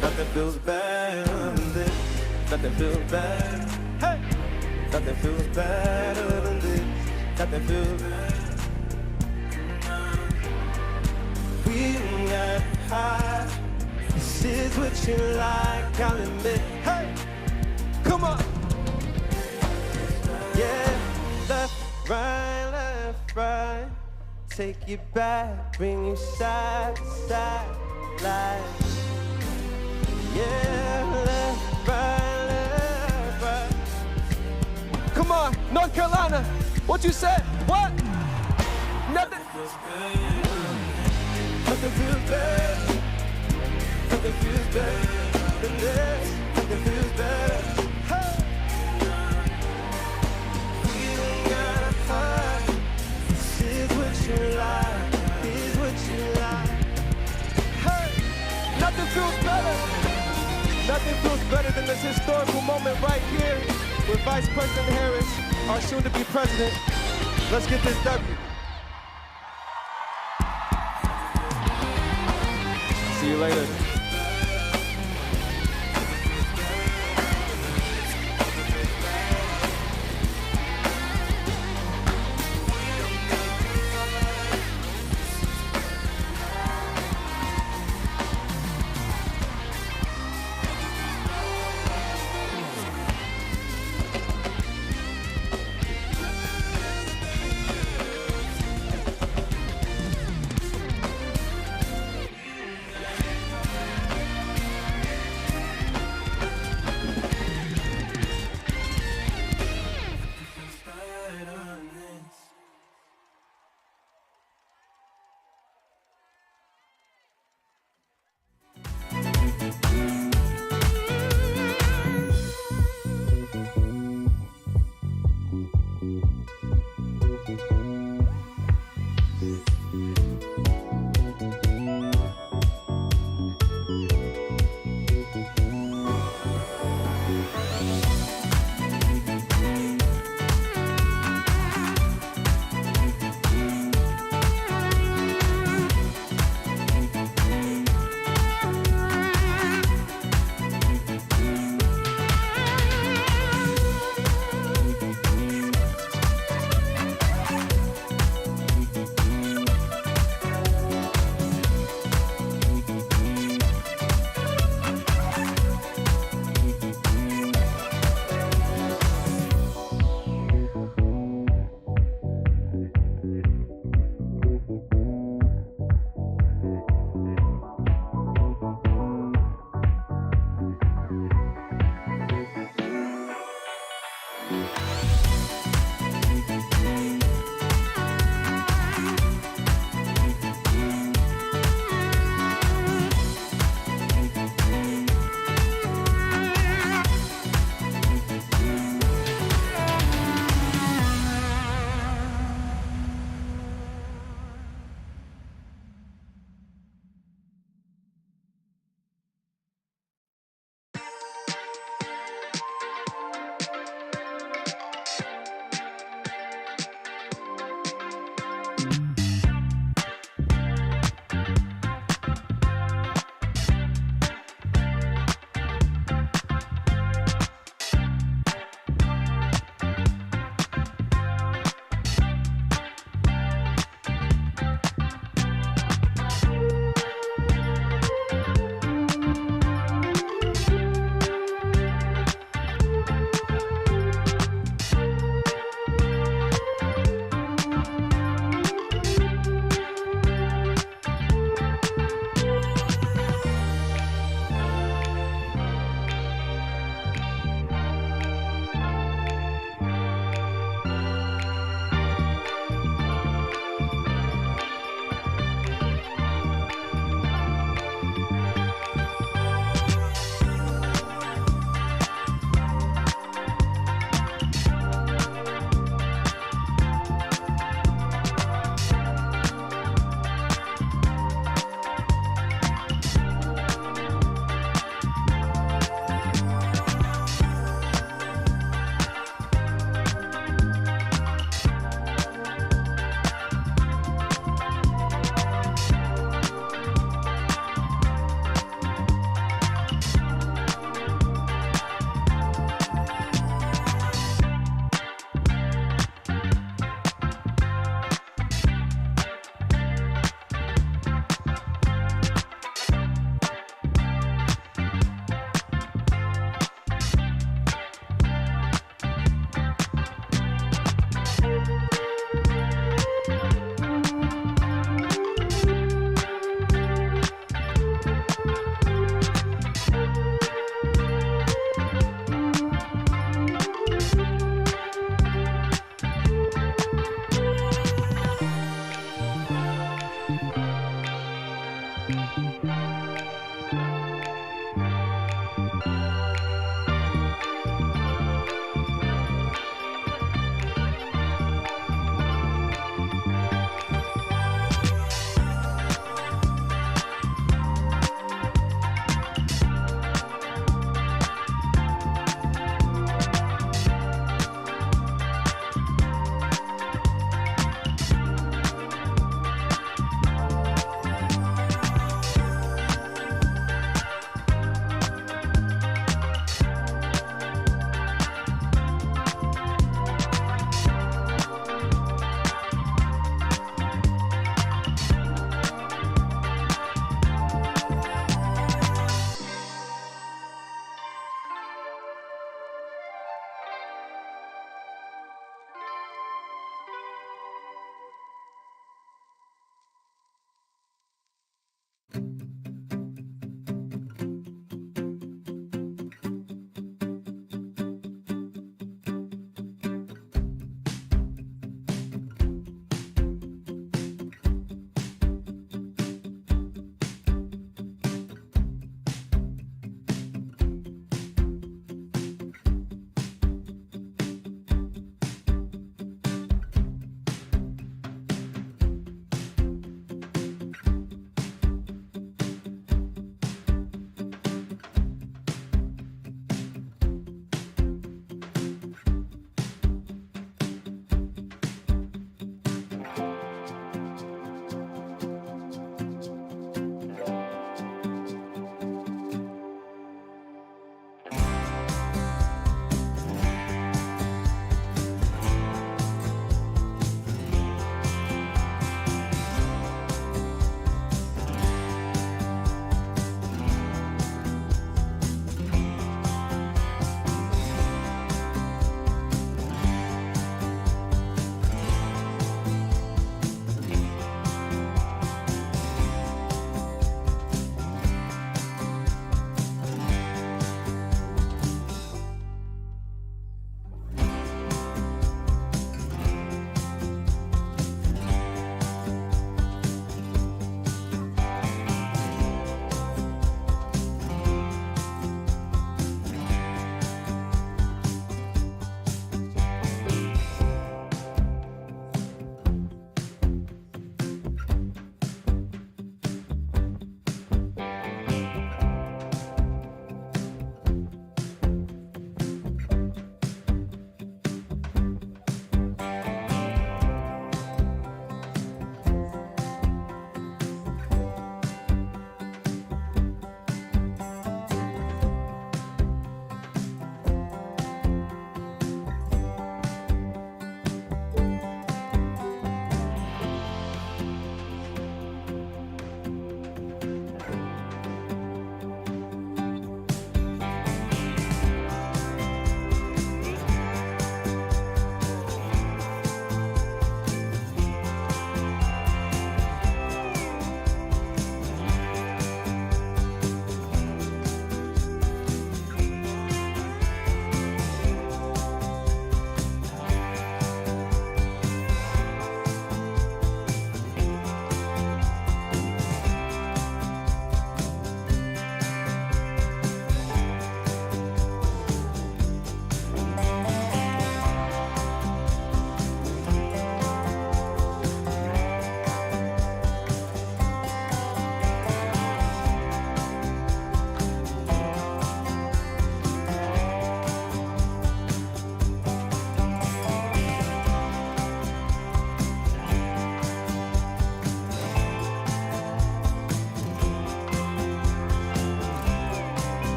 Nothing feels better than this. Nothing feels better. Hey! Nothing feels better than this. nothing feels. We got high. This is what you like, I'll admit. Hey, come on. Yeah, left, right. Take you back, bring you side to side, like. Yeah, left, right. Come on, North Carolina, what you said? What? Nothing feels better. Nothing feels better. Nothing feels better than this. Nothing feels better. Hey. We don't gotta hide. This is what you like. This is what you like. Hey. Nothing feels better. Nothing feels better than this historical moment right here with Vice President Harris, our soon-to-be president. Let's get this W. See you later.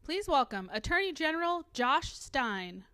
Please welcome Attorney General Josh Stein.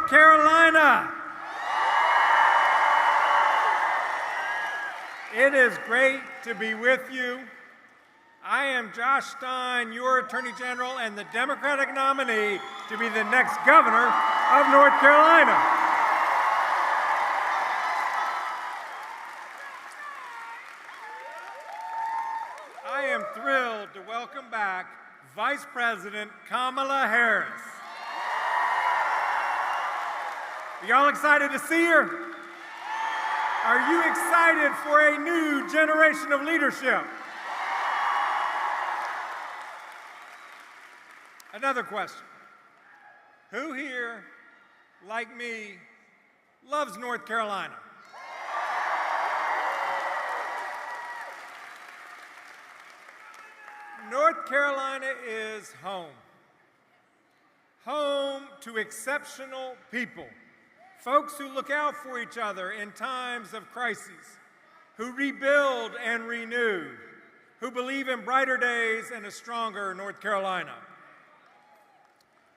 North Carolina. It is great to be with you. I am Josh Stein, your Attorney General and the Democratic nominee to be the next governor of North Carolina. I am thrilled to welcome back Vice President Kamala Harris. Are y'all excited to see her? Are you excited for a new generation of leadership? Another question. Who here, like me, loves North Carolina? North Carolina is home. Home to exceptional people. Folks who look out for each other in times of crises, who rebuild and renew, who believe in brighter days and a stronger North Carolina.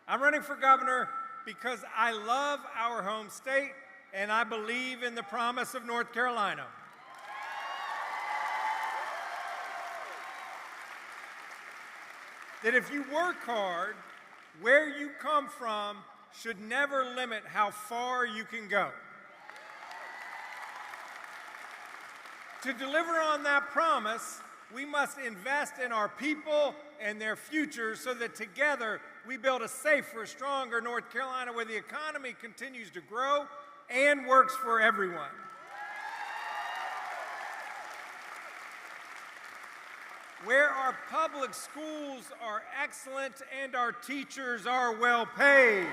I'm running for governor because I love our home state and I believe in the promise of North Carolina. That if you work hard, where you come from should never limit how far you can go. To deliver on that promise, we must invest in our people and their futures so that together we build a safer, stronger North Carolina where the economy continues to grow and works for everyone. Where our public schools are excellent and our teachers are well paid.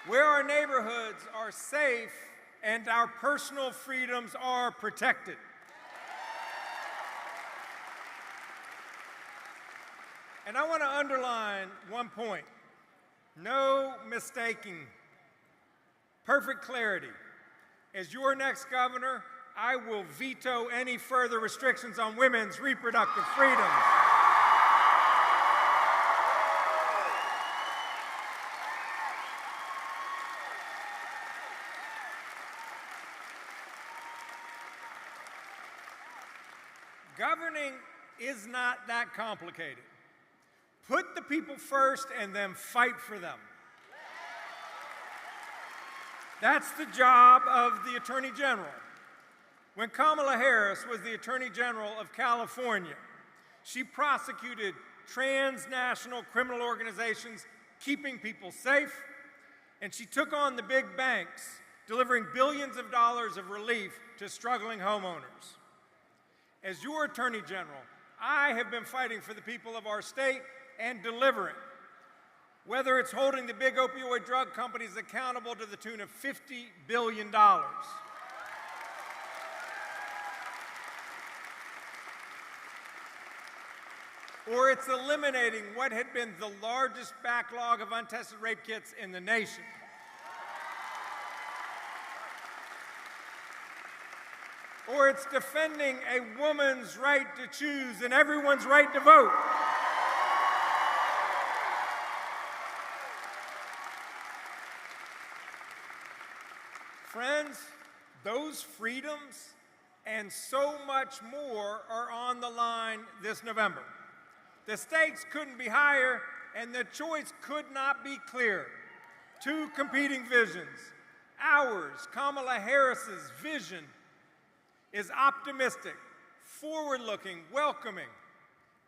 Where our neighborhoods are safe and our personal freedoms are protected. And I want to underline one point. No mistaking. Perfect clarity. As your next governor, I will veto any further restrictions on women's reproductive freedoms. Governing is not that complicated. Put the people first and then fight for them. That's the job of the Attorney General. When Kamala Harris was the Attorney General of California, she prosecuted transnational criminal organizations keeping people safe, and she took on the big banks, delivering billions of dollars of relief to struggling homeowners. As your Attorney General, I have been fighting for the people of our state and delivering. Whether it's holding the big opioid drug companies accountable to the tune of $50 billion. Or it's eliminating what had been the largest backlog of untested rape kits in the nation. Or it's defending a woman's right to choose and everyone's right to vote. Friends, those freedoms and so much more are on the line this November. The stakes couldn't be higher and the choice could not be clearer. Two competing visions. Ours, Kamala Harris's vision, is optimistic, forward-looking, welcoming.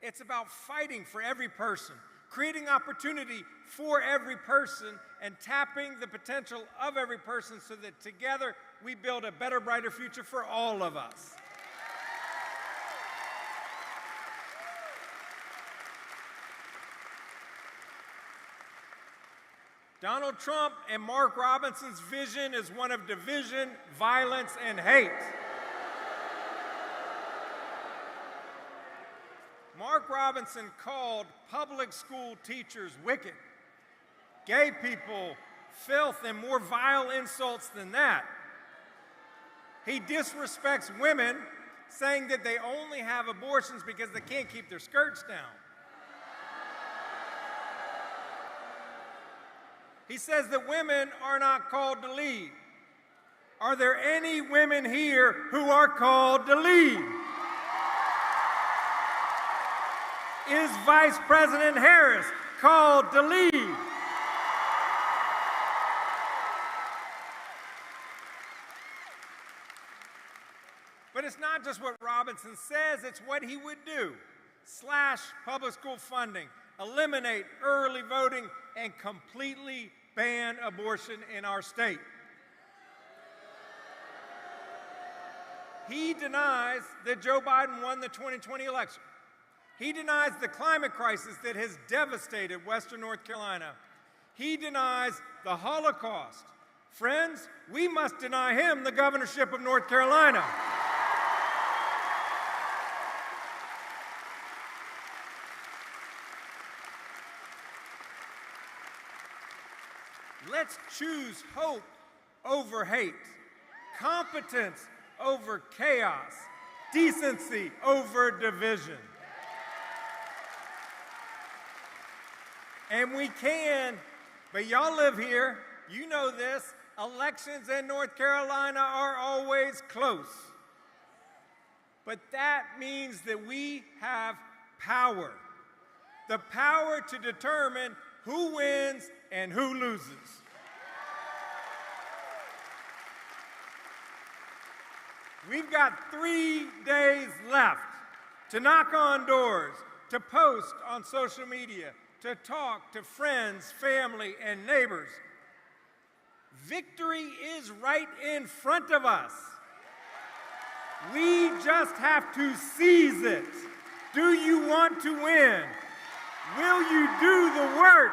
It's about fighting for every person, creating opportunity for every person, and tapping the potential of every person so that together we build a better, brighter future for all of us. Donald Trump and Mark Robinson's vision is one of division, violence, and hate. Mark Robinson called public school teachers wicked, gay people filth, and more vile insults than that. He disrespects women saying that they only have abortions because they can't keep their skirts down. He says that women are not called to lead. Are there any women here who are called to lead? Is Vice President Harris called to lead? But it's not just what Robinson says, it's what he would do. Slash public school funding, eliminate early voting, and completely ban abortion in our state. He denies that Joe Biden won the 2020 election. He denies the climate crisis that has devastated Western North Carolina. He denies the Holocaust. Friends, we must deny him the governorship of North Carolina. Let's choose hope over hate, competence over chaos, decency over division. And we can, but y'all live here, you know this, elections in North Carolina are always close. But that means that we have power, the power to determine who wins and who loses. We've got 3 days left to knock on doors, to post on social media, to talk to friends, family, and neighbors. Victory is right in front of us. We just have to seize it. Do you want to win? Will you do the work?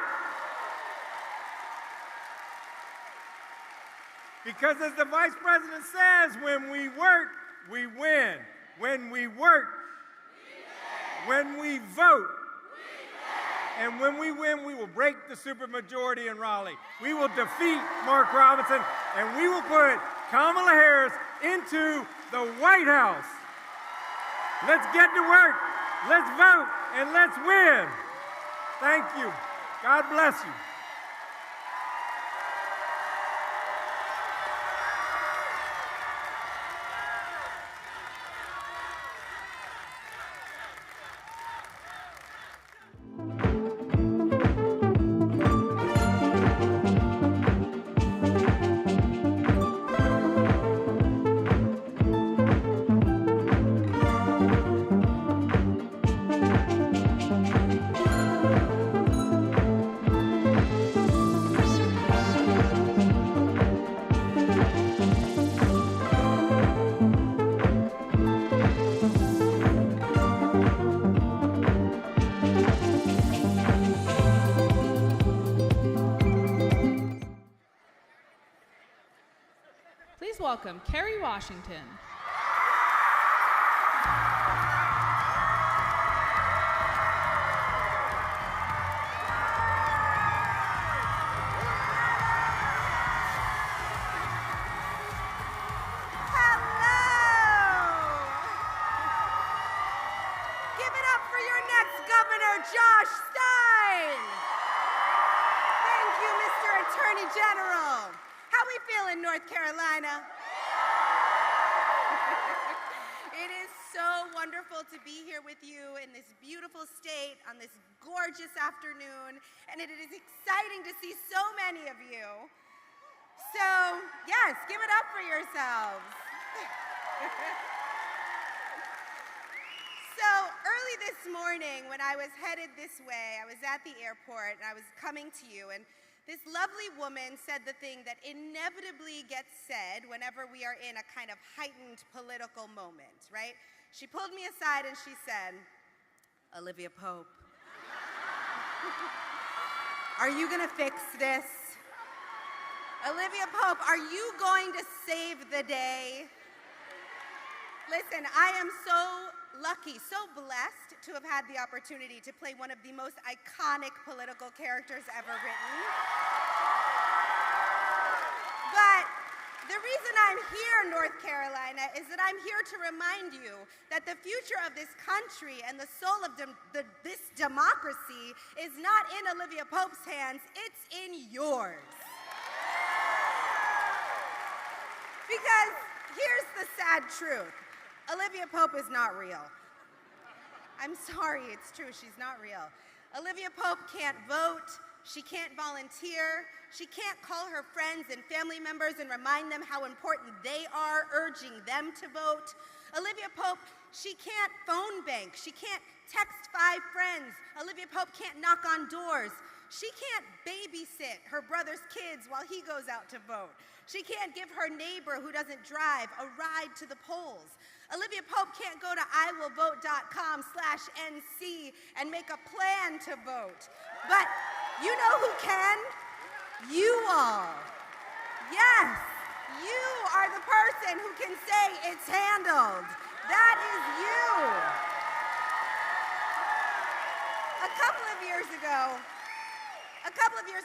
Because as the Vice President says, when we work, we win. When we work, we win. When we vote, we win. And when we win, we will break the supermajority in Raleigh. We will defeat Mark Robinson, and we will put Kamala Harris into the White House. Let's get to work. Let's vote, and let's win. Thank you. God bless you. Please welcome Kerry Washington. Josh Stein. Thank you, Mr. Attorney General. How we feeling, North Carolina? It is so wonderful to be here with you in this beautiful state on this gorgeous afternoon, and it is exciting to see so many of you. So, yes, give it up for yourselves. So early this morning, when I was headed this way, I was at the airport and I was coming to you, and this lovely woman said the thing that inevitably gets said whenever we are in a kind of heightened political moment, right? She pulled me aside and she said, "Olivia Pope, are you gonna fix this? Olivia Pope, are you going to save the day?" Listen, I am so lucky, so blessed to have had the opportunity to play one of the most iconic political characters ever written. But The reason I'm here, North Carolina, is that I'm here to remind you that the future of this country and the soul of this democracy is not in Olivia Pope's hands, it's in yours. Because here's the sad truth. Olivia Pope is not real. I'm sorry, it's true, she's not real. Olivia Pope can't vote, she can't volunteer, she can't call her friends and family members and remind them how important they are, urging them to vote. Olivia Pope, she can't phone bank, she can't text 5 friends. Olivia Pope can't knock on doors. She can't babysit her brother's kids while he goes out to vote. She can't give her neighbor who doesn't drive a ride to the polls. Olivia Pope can't go to iwillvote.com/NC and make a plan to vote. But you know who can? You all. Yes, you are the person who can say it's handled. That is you. A couple of years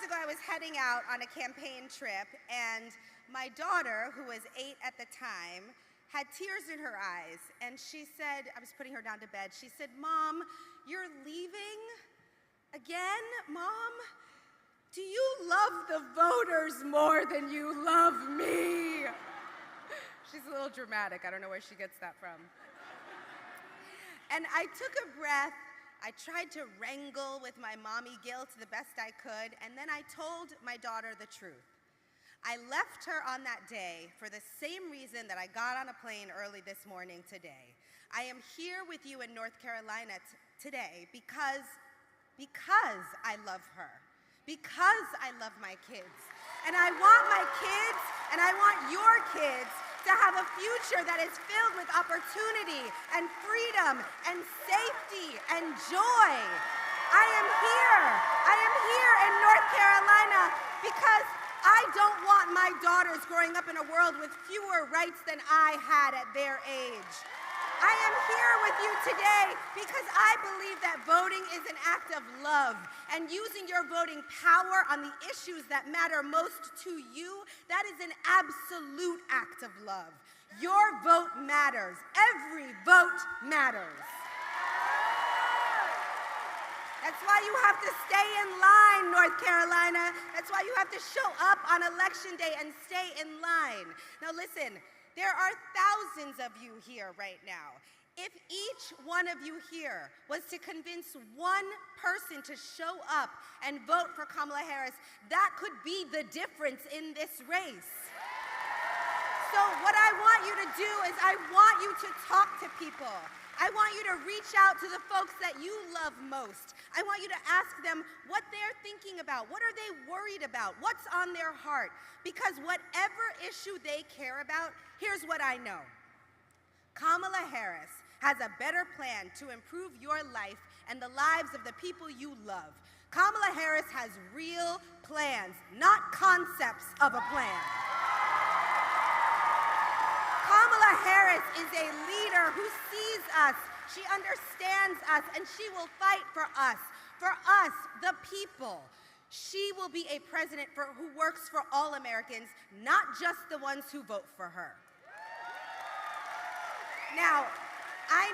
ago, I was heading out on a campaign trip, and my daughter, who was 8 at the time, had tears in her eyes, and she said, I was putting her down to bed, she said, "Mom, you're leaving again? Mom, do you love the voters more than you love me?" She's a little dramatic. I don't know where she gets that from. And I took a breath. I tried to wrangle with my mommy guilt the best I could, and then I told my daughter the truth. I left her on that day for the same reason that I got on a plane early this morning today. I am here with you in North Carolina today because I love her, because I love my kids. And I want my kids, and I want your kids to have a future that is filled with opportunity and freedom and safety and joy. I am here in North Carolina because I don't want my daughters growing up in a world with fewer rights than I had at their age. I am here with you today because I believe that voting is an act of love, and using your voting power on the issues that matter most to you, that is an absolute act of love. Your vote matters. Every vote matters. That's why you have to stay in line, North Carolina. That's why you have to show up on Election Day and stay in line. Now listen, there are thousands of you here right now. If each one of you here was to convince one person to show up and vote for Kamala Harris, that could be the difference in this race. So what I want you to do is I want you to talk to people. I want you to reach out to the folks that you love most. I want you to ask them what they're thinking about. What are they worried about? What's on their heart? Because whatever issue they care about, here's what I know. Kamala Harris has a better plan to improve your life and the lives of the people you love. Kamala Harris has real plans, not concepts of a plan. Kamala Harris is a leader who sees us, she understands us, and she will fight for us, the people. She will be a president who works for all Americans, not just the ones who vote for her. Now, I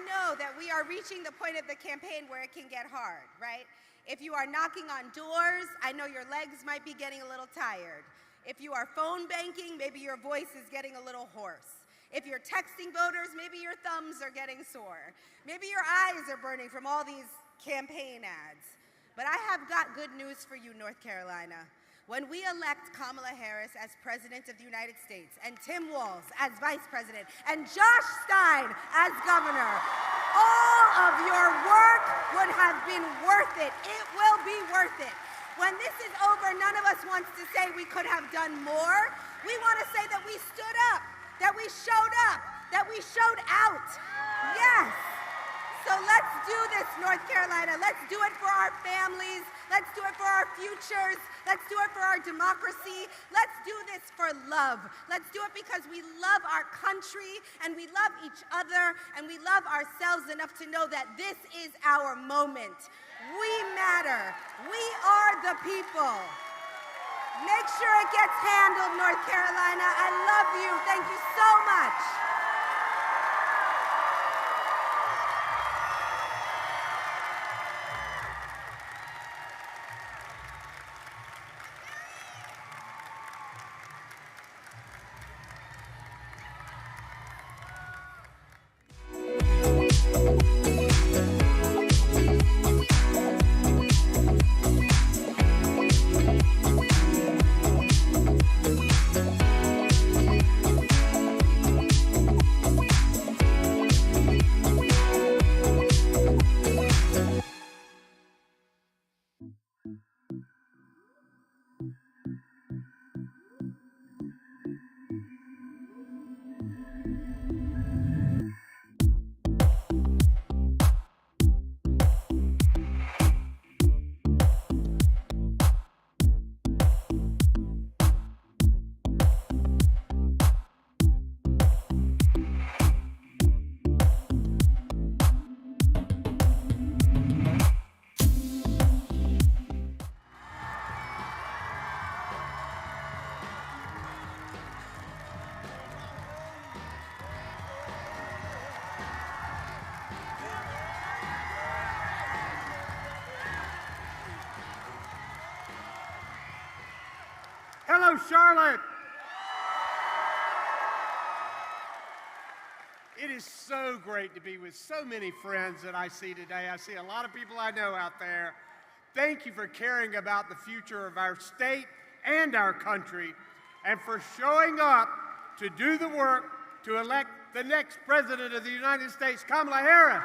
know that we are reaching the point of the campaign where it can get hard, right? If you are knocking on doors, I know your legs might be getting a little tired. If you are phone banking, maybe your voice is getting a little hoarse. If you're texting voters, maybe your thumbs are getting sore. Maybe your eyes are burning from all these campaign ads. But I have got good news for you, North Carolina. When we elect Kamala Harris as President of the United States, and Tim Walz as Vice President, and Josh Stein as Governor, all of your work would have been worth it. It will be worth it. When this is over, none of us wants to say we could have done more. We want to say that we stood up, that we showed up, that we showed out. Yes. So let's do this, North Carolina. Let's do it for our families. Let's do it for our futures. Let's do it for our democracy. Let's do this for love. Let's do it because we love our country and we love each other and we love ourselves enough to know that this is our moment. We matter. We are the people. Make sure it gets handled, North Carolina. I love you. Thank you so much. Hello, Charlotte. It is so great to be with so many friends that I see today. I see a lot of people I know out there. Thank you for caring about the future of our state and our country, and for showing up to do the work to elect the next President of the United States, Kamala Harris.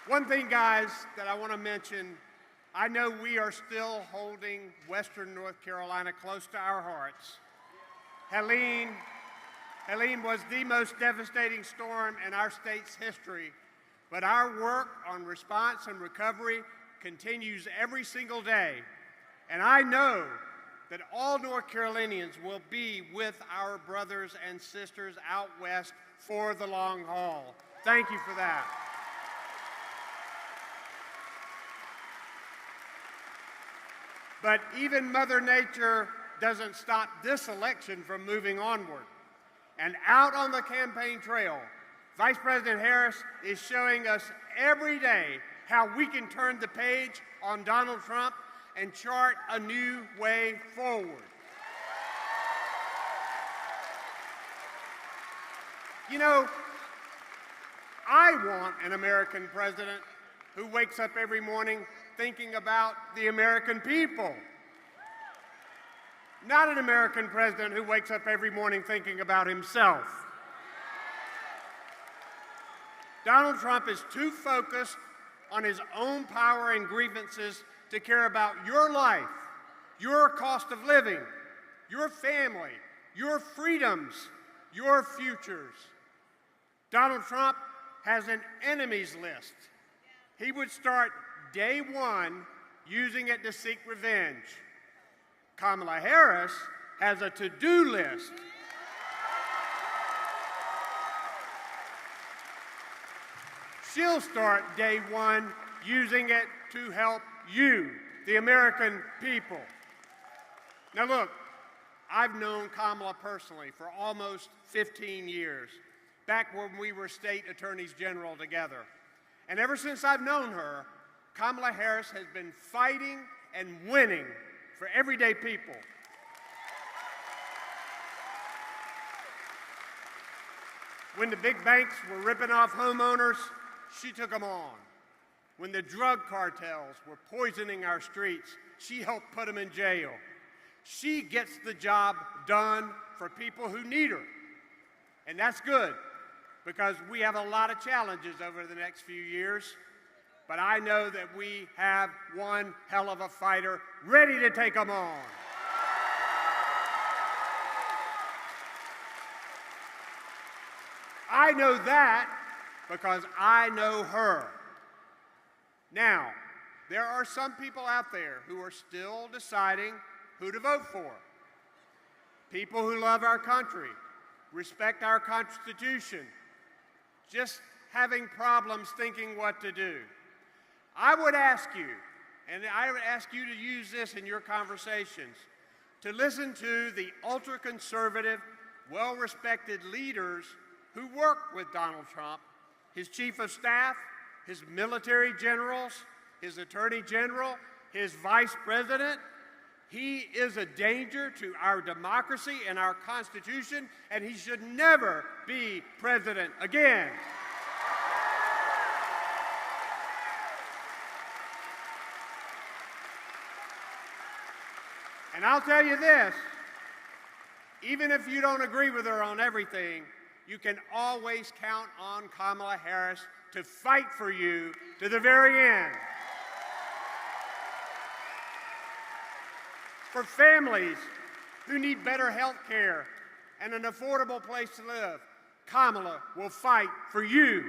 One thing, guys, that I want to mention, I know we are still holding Western North Carolina close to our hearts. Helene was the most devastating storm in our state's history, but our work on response and recovery continues every single day. And I know that all North Carolinians will be with our brothers and sisters out west for the long haul. Thank you for that. But even Mother Nature doesn't stop this election from moving onward. And out on the campaign trail, Vice President Harris is showing us every day how we can turn the page on Donald Trump and chart a new way forward. You know, I want an American president who wakes up every morning thinking about the American people. Not an American president who wakes up every morning thinking about himself. Donald Trump is too focused on his own power and grievances to care about your life, your cost of living, your family, your freedoms, your futures. Donald Trump has an enemies list. He would start day one using it to seek revenge. Kamala Harris has a to-do list. She'll start day one using it to help you, the American people. Now look, I've known Kamala personally for almost 15 years, back when we were state attorneys general together. And ever since I've known her, Kamala Harris has been fighting and winning for everyday people. When the big banks were ripping off homeowners, she took them on. When the drug cartels were poisoning our streets, she helped put them in jail. She gets the job done for people who need her. And that's good, because we have a lot of challenges over the next few years. But I know that we have one hell of a fighter ready to take them on. I know that because I know her. Now, there are some people out there who are still deciding who to vote for. People who love our country, respect our Constitution, just having problems thinking what to do. I would ask you, and I would ask you to use this in your conversations, to listen to the ultra-conservative, well-respected leaders who work with Donald Trump, his chief of staff, his military generals, his attorney general, his vice president. He is a danger to our democracy and our Constitution, and he should never be president again. And I'll tell you this, even if you don't agree with her on everything, you can always count on Kamala Harris to fight for you to the very end. For families who need better health care and an affordable place to live, Kamala will fight for you.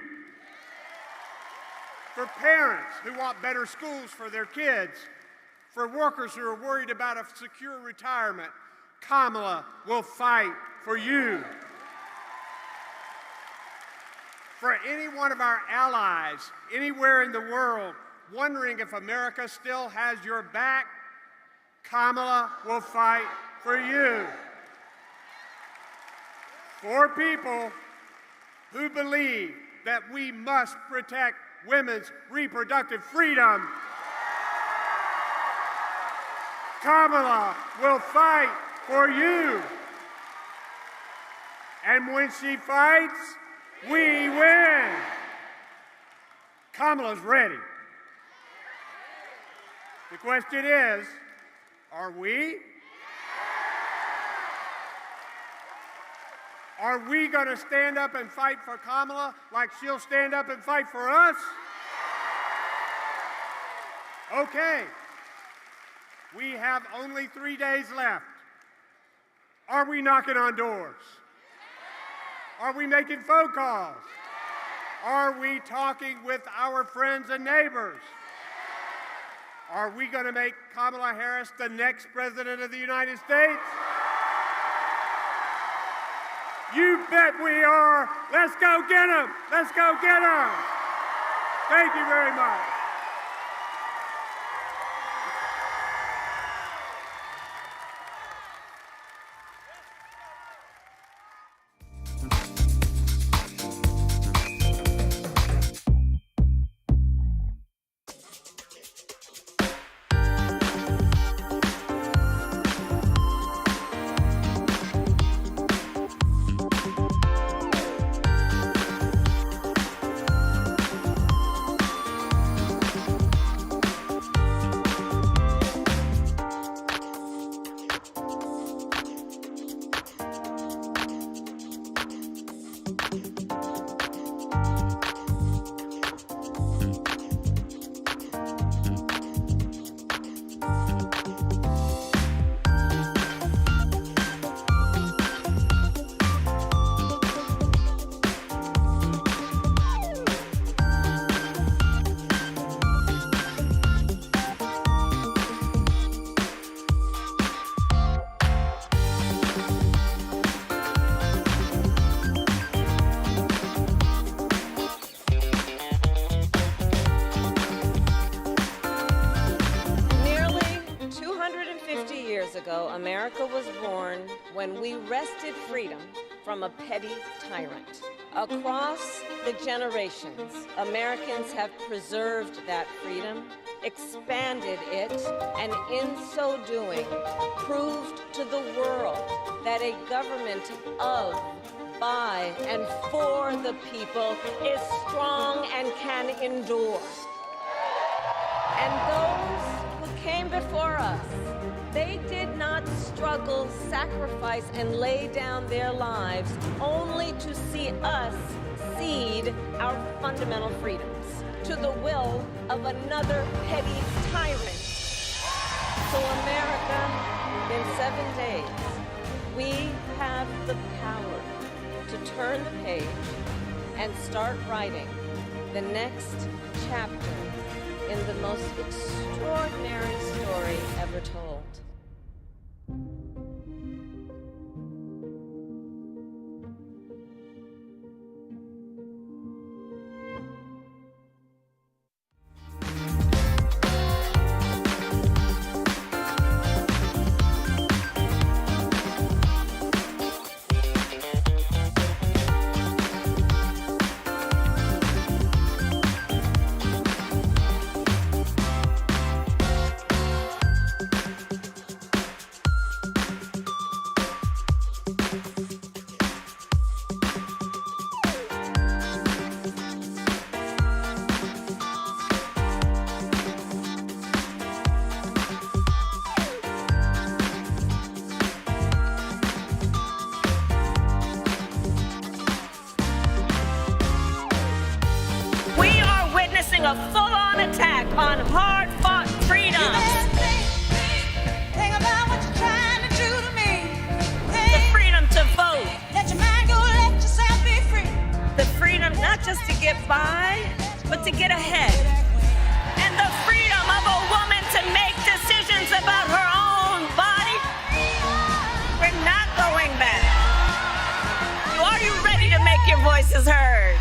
For parents who want better schools for their kids, for workers who are worried about a secure retirement, Kamala will fight for you. For any one of our allies anywhere in the world wondering if America still has your back, Kamala will fight for you. For people who believe that we must protect women's reproductive freedom, Kamala will fight for you. And when she fights, we win. Kamala's ready. The question is, are we? Are we going to stand up and fight for Kamala like she'll stand up and fight for us? Okay. We have only 3 days left. Are we knocking on doors? Are we making phone calls? Are we talking with our friends and neighbors? Are we going to make Kamala Harris the next president of the United States? You bet we are. Let's go get him. Let's go get him. Thank you very much. America was born when we wrested freedom from a petty tyrant. Across the generations, Americans have preserved that freedom, expanded it, and in so doing, proved to the world that a government of, by, and for the people is strong and can endure. And those who came before us, they did not struggle, sacrifice, and lay down their lives only to see us cede our fundamental freedoms to the will of another petty tyrant. So America, in 7 days, we have the power to turn the page and start writing the next chapter in the most extraordinary story ever told. a full-on attack on hard-fought freedom. Think about what you're trying to do to me. The freedom to vote. Let your mind go, let yourself be free. The freedom not just to get by, but to get ahead. And the freedom of a woman to make decisions about her own body. We're not going back. Are you ready to make your voices heard?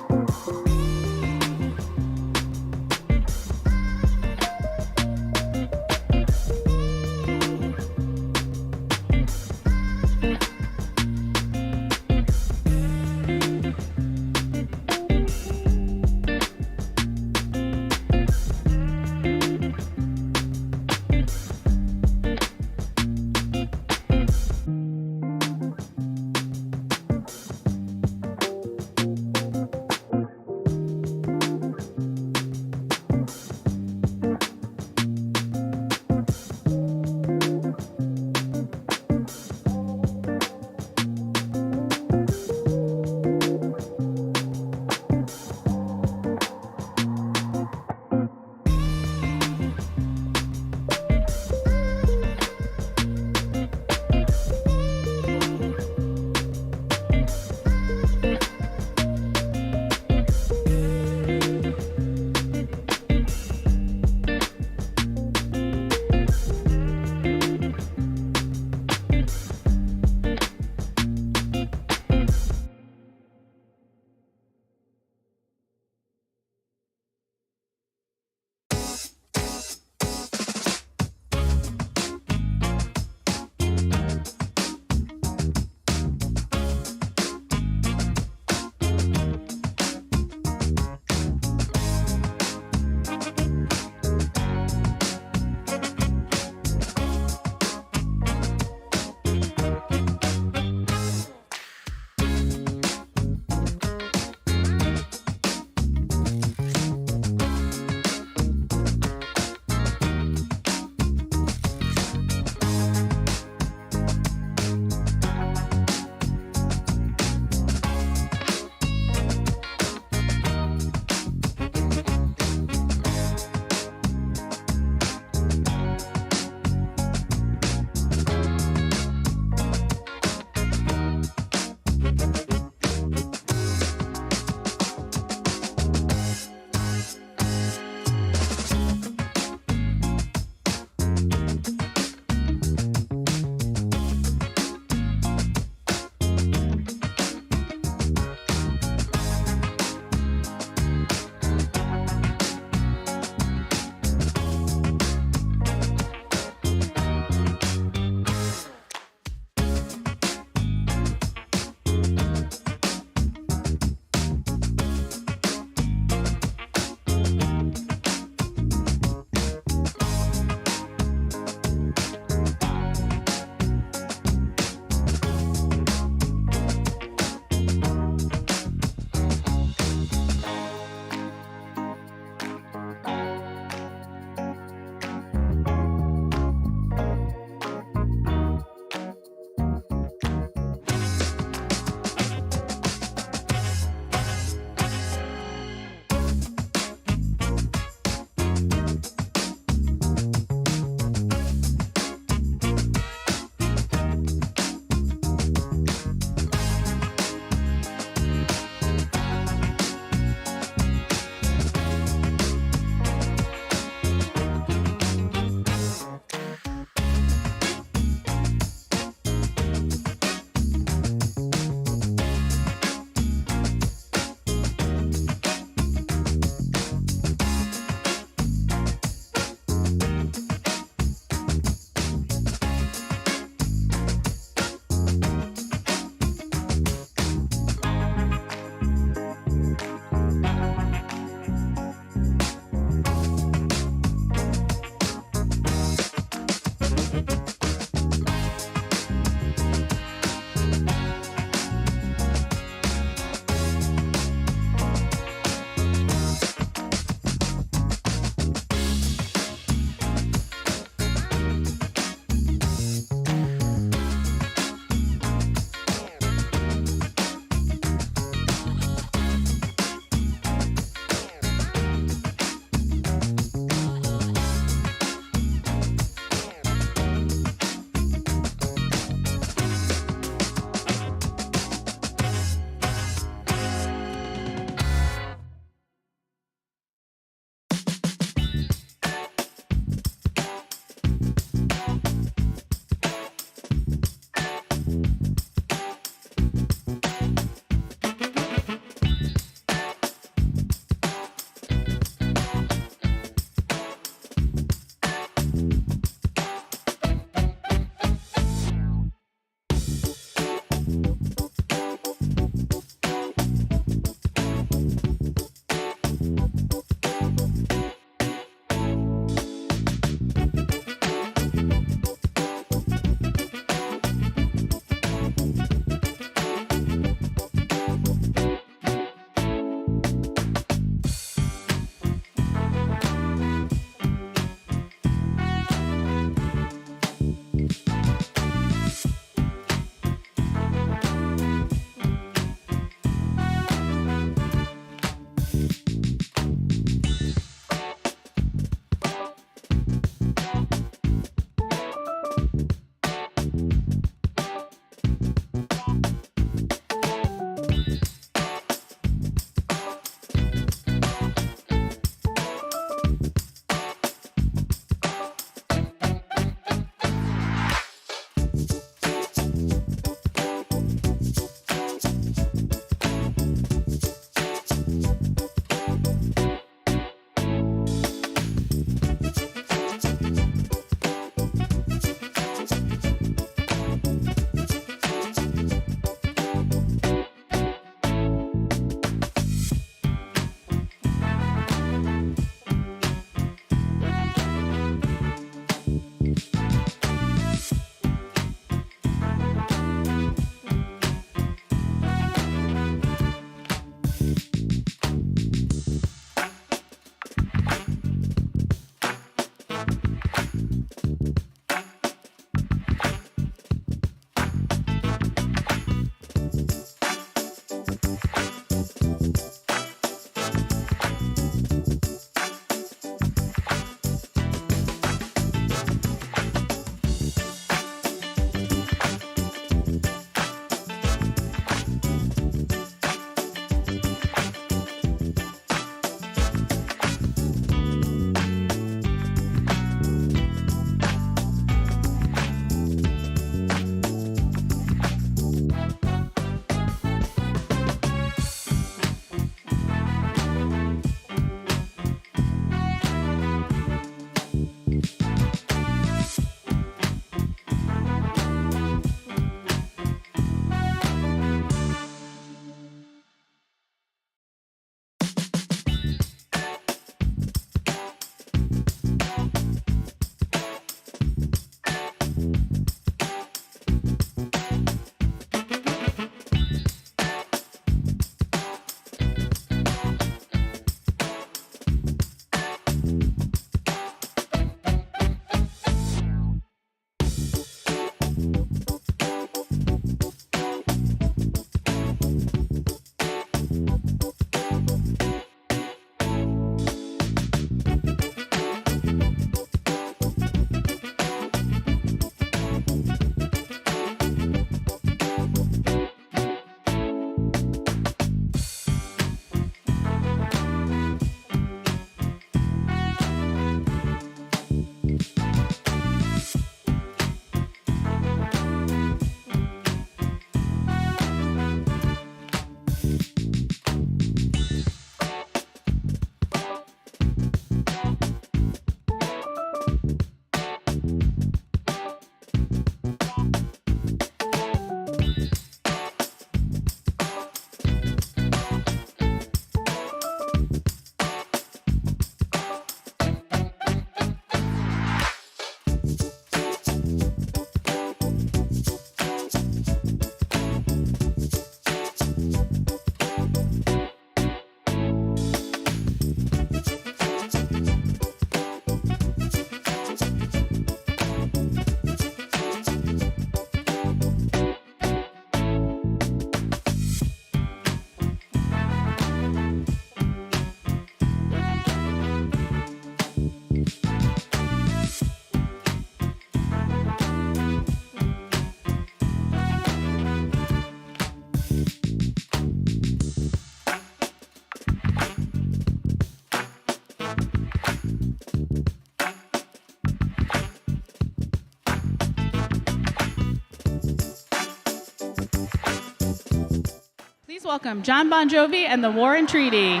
welcome John Bon Jovi and the War and Treaty.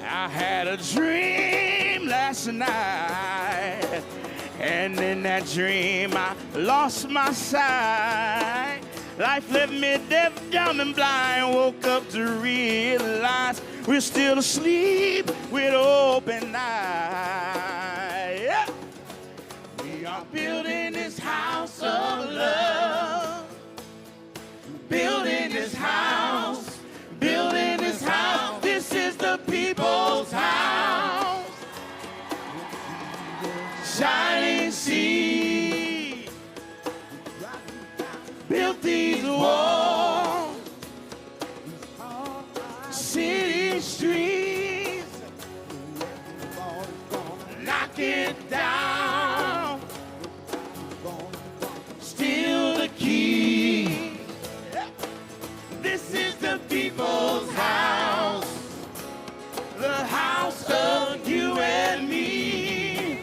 I had a dream last night, and in that dream I lost my sight. Life left me deaf, dumb, and blind. Woke up to realize we're still asleep with open eyes. Yeah. We are building this house of love. Building this house. Building this house. This is the people's house. Shining sea. Built these walls. City streets. Knock it down. Steal the key. This is the people's house. The house of you and me.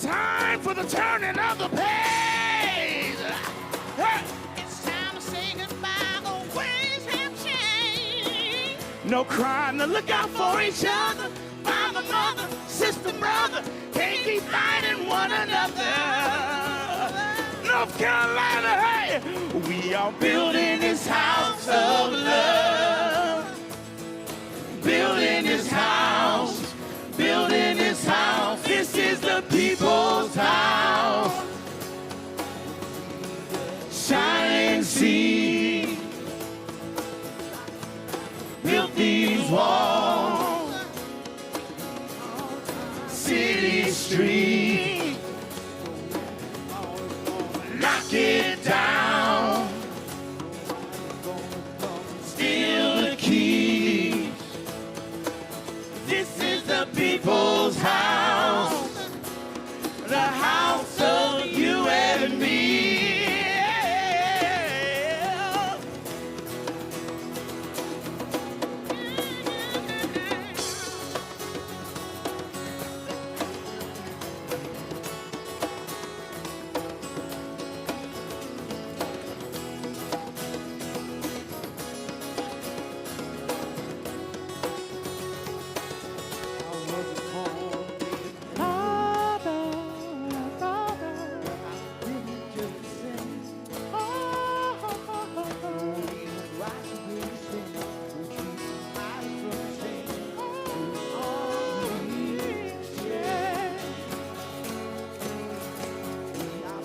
Time for the turning of the page. Hey. It's time to say goodbye. The ways have changed. No crime to look out for each other. Father, mother, sister, brother. Can't keep fighting one another. North Carolina, hey. We are building this house of love. Building this house. Building this house. This is the people's house. Shining sea. Built these walls. City street. Knock it down. Steal the keys. This is the people's house. The house of you and me.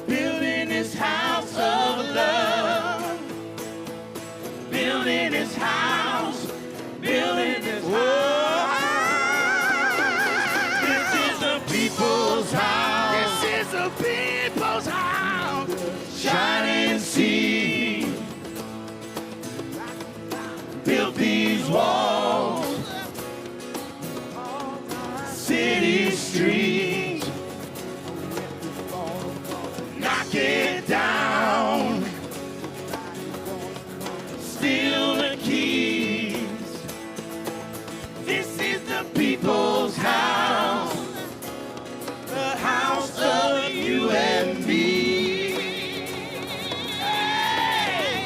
Building this house of love. Building this house. Building this house. This is the people's house. This is the people's house. Shining sea. Built these walls. City streets. Knock it down. Steal the keys. This is the people's house. The house of you and me. Hey.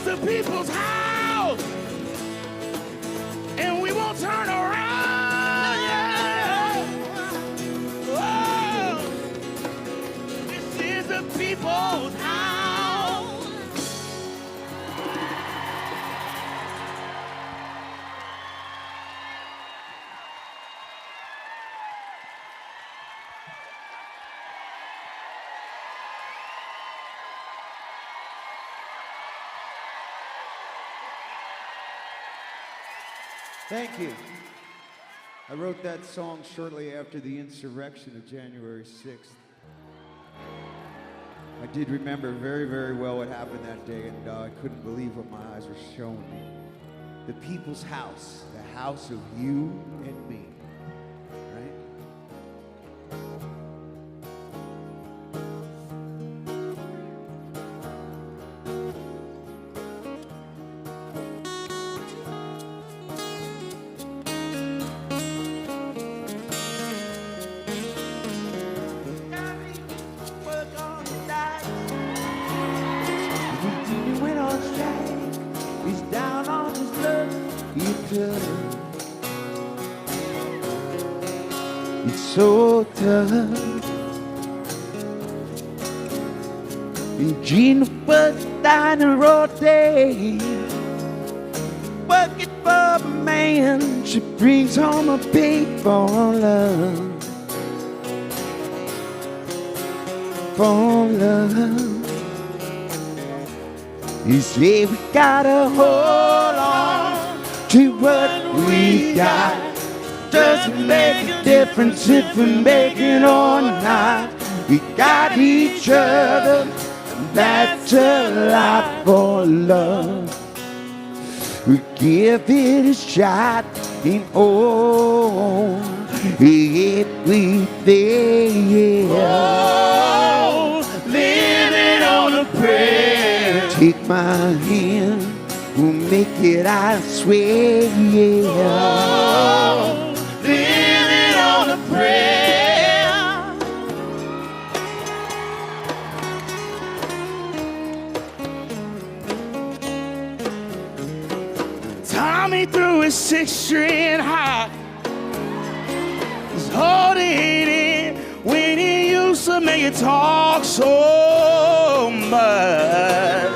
is the people's house, and we won't turn around. Yeah. Oh, this is the people's house. Thank you. I wrote that song shortly after the insurrection of January 6th. I did remember very, very well what happened that day, and I couldn't believe what my eyes were showing me. The people's house, the house of you and me, right? It's so tough. And Gina was dining all day, working for a man. She brings home a big for love, for love. You say we gotta hold on to what we got. Doesn't make a difference if we make it or not. We got each other, and that's a lot for love. We give it a shot, and oh, everything. Oh, living on a prayer. Take my hand, we'll make it, I swear. Oh, living on a prayer. Tommy threw his 6-string harp, was holding it in when he used to make it talk so much.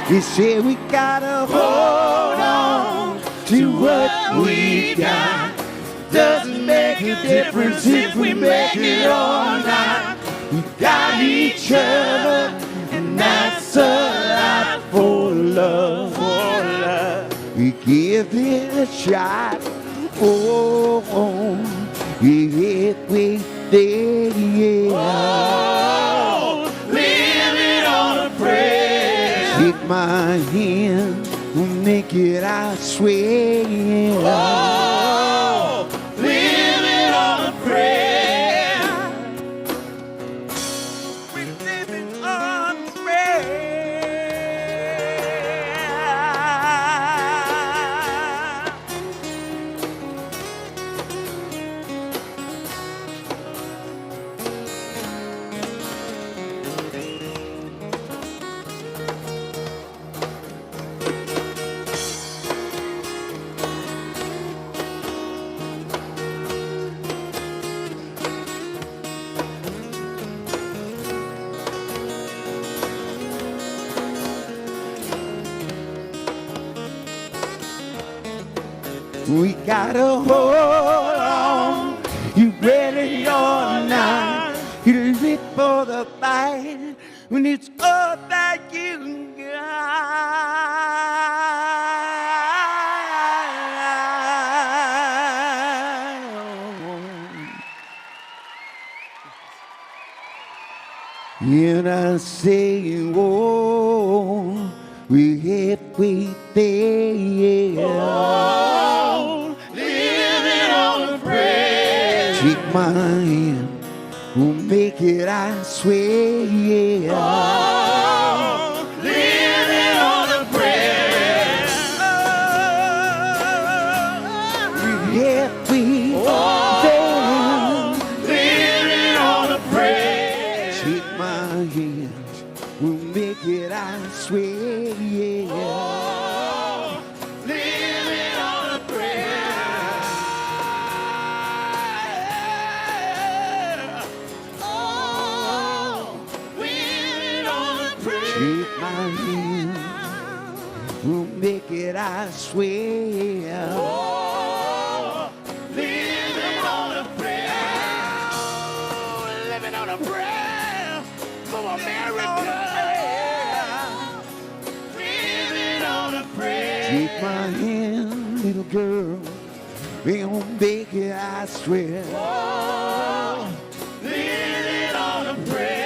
They say we gotta hold on to what we got. Doesn't make a difference if we make it or not. We got each other, and that's a lot for love. For love. We give it a shot. Oh, everything. Oh, living on a prayer. Take my hand, we'll make it, I swear. Oh, living on a prayer. We're living on a prayer. We gotta hold on, you ready or not. You live for the fight when it's all that you got. And I say, oh, we're halfway there. Oh, living on a prayer. my hand, we'll make it, I swear, yeah. Oh, living on a prayer. Yeah, we living on a prayer. take my hand, we'll make it, I swear, yeah. Living on a prayer. Oh, living on a prayer. Take my hand, we'll make it, I swear. Oh, living on a prayer. Oh, living on a prayer for America. Living on a prayer. Take my hand, little girl, we'll make it, I swear. Oh, living on a prayer.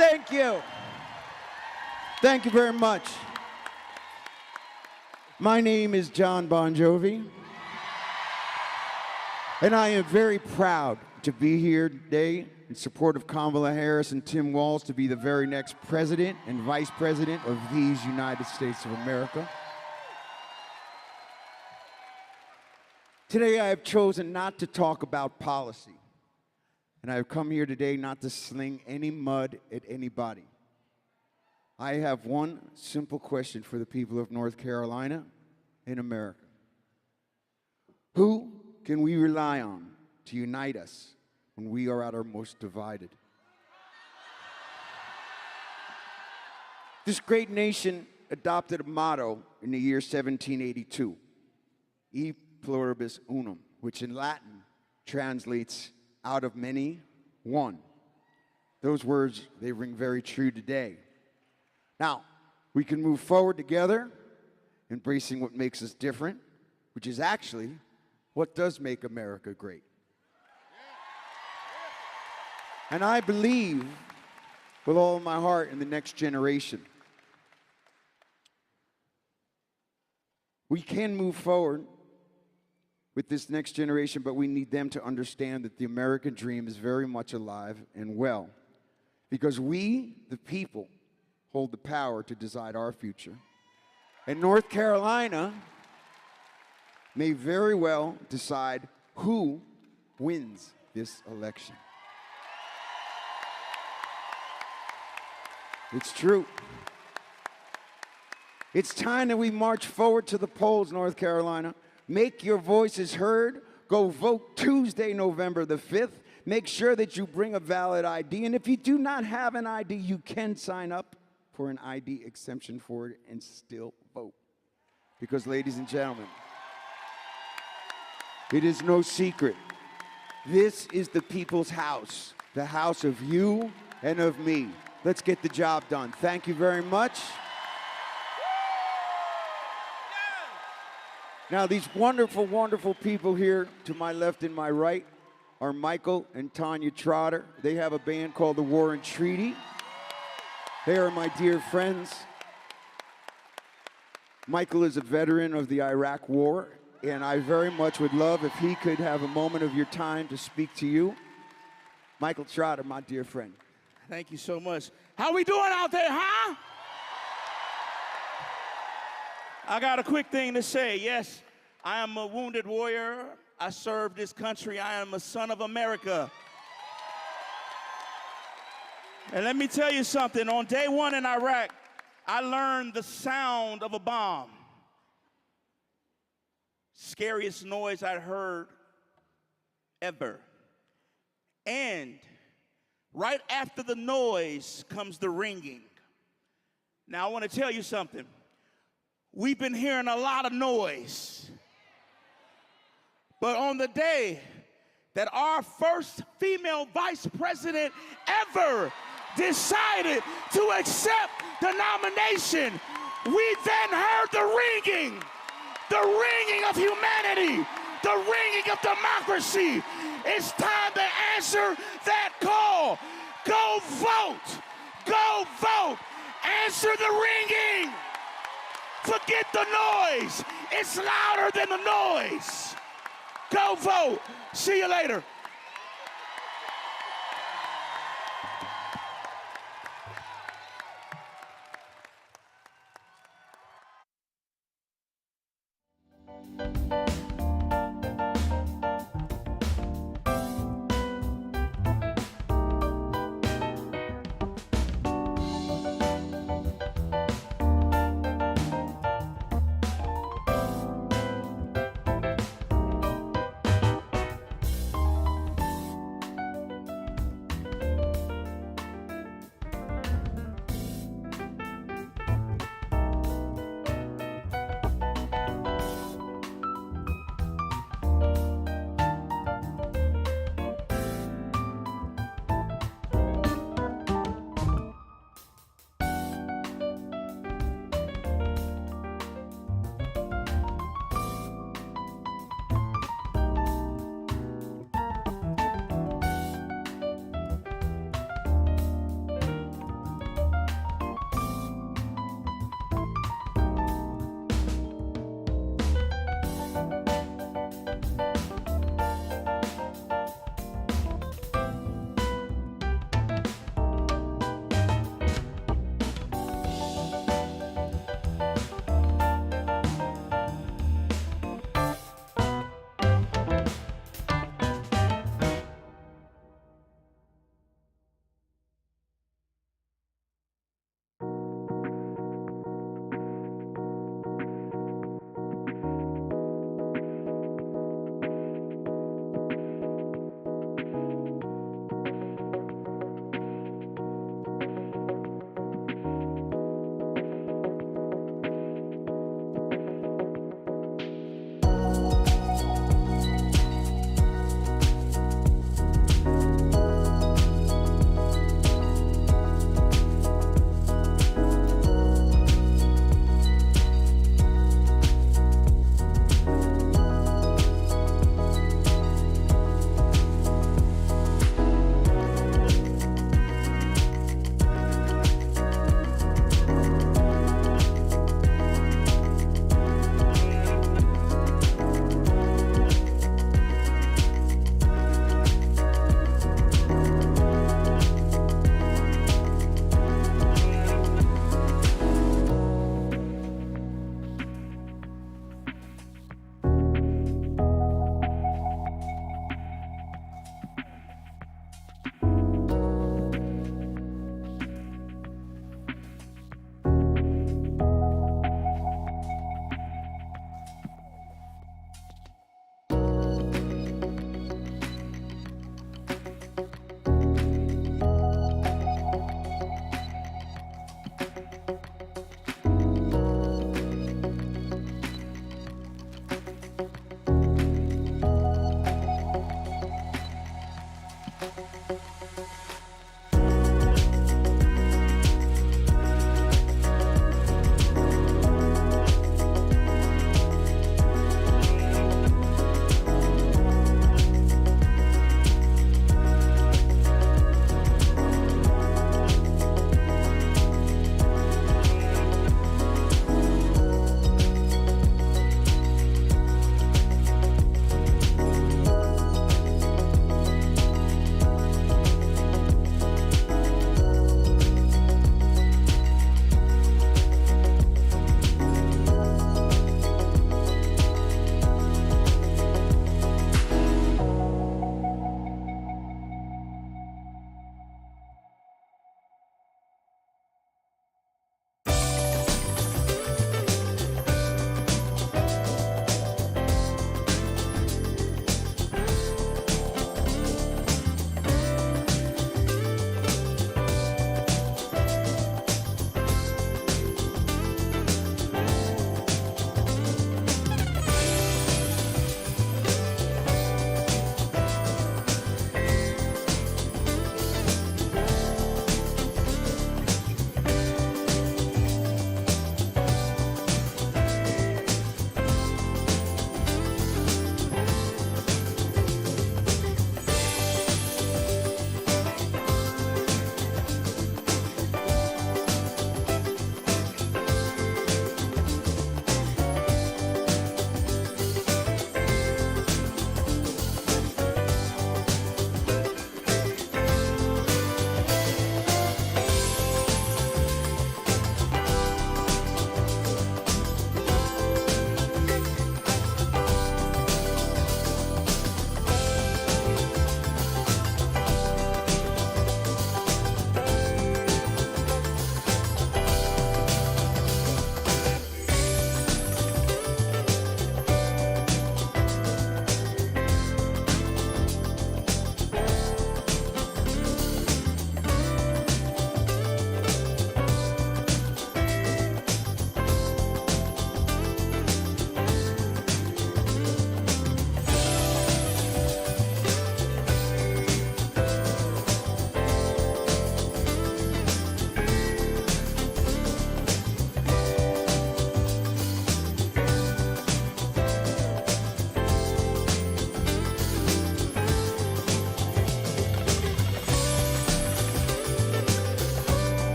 Thank you. Thank you very much. My name is John Bon Jovi, and I am very proud to be here today in support of Kamala Harris and Tim Walz to be the very next president and vice president of these United States of America. Today I have chosen not to talk about policy. And I have come here today not to sling any mud at anybody. I have one simple question for the people of North Carolina and America. Who can we rely on to unite us when we are at our most divided? This great nation adopted a motto in the year 1782, E pluribus unum, which in Latin translates out of many, one. Those words, they ring very true today. Now, we can move forward together, embracing what makes us different, which is actually what does make America great. And I believe with all of my heart in the next generation. We can move forward with this next generation, but we need them to understand that the American dream is very much alive and well. Because we, the people, hold the power to decide our future. And North Carolina may very well decide who wins this election. It's true. It's time that we march forward to the polls, North Carolina. Make your voices heard. Go vote Tuesday, November the 5th. Make sure that you bring a valid ID. And if you do not have an ID, you can sign up for an ID exemption for it and still vote. Because, ladies and gentlemen, it is no secret. This is the people's house, the house of you and of me. Let's get the job done. Thank you very much. Now, these wonderful, wonderful people here to my left and my right are Michael and Tanya Trotter. They have a band called the War and Treaty. They are my dear friends. Michael is a veteran of the Iraq War, and I very much would love if he could have a moment of your time to speak to you. Michael Trotter, my dear friend. Thank you so much. How we doing out there, huh? I got a quick thing to say. Yes, I am a wounded warrior. I serve this country. I am a son of America. And let me tell you something. On day one in Iraq, I learned the sound of a bomb. Scariest noise I'd heard ever. And right after the noise comes the ringing. Now, I want to tell you something. We've been hearing a lot of noise, But on the day that our first female vice president ever decided to accept the nomination, we then heard the ringing of humanity, the ringing of democracy. It's time to answer that call. Go vote. Go vote. Answer the ringing. Forget the noise. It's louder than the noise. Go vote. See you later.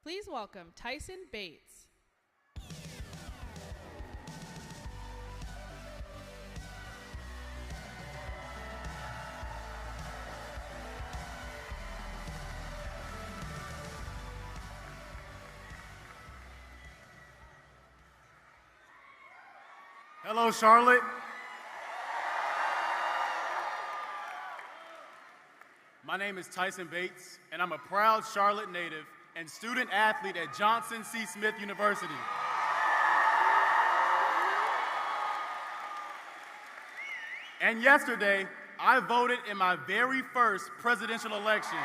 Please welcome Tyson Bates. Hello, Charlotte. My name is Tyson Bates, and I'm a proud Charlotte native and student athlete at Johnson C. Smith University. And yesterday, I voted in my very first presidential election.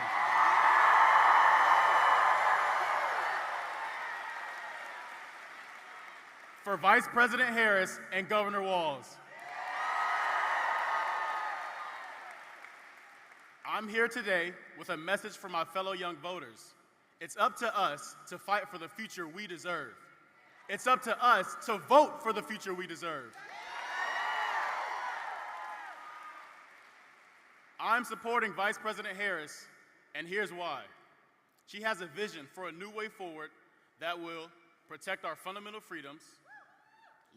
For Vice President Harris and Governor Walz. I'm here today with a message for my fellow young voters. It's up to us to fight for the future we deserve. It's up to us to vote for the future we deserve. I'm supporting Vice President Harris, and here's why. She has a vision for a new way forward that will protect our fundamental freedoms,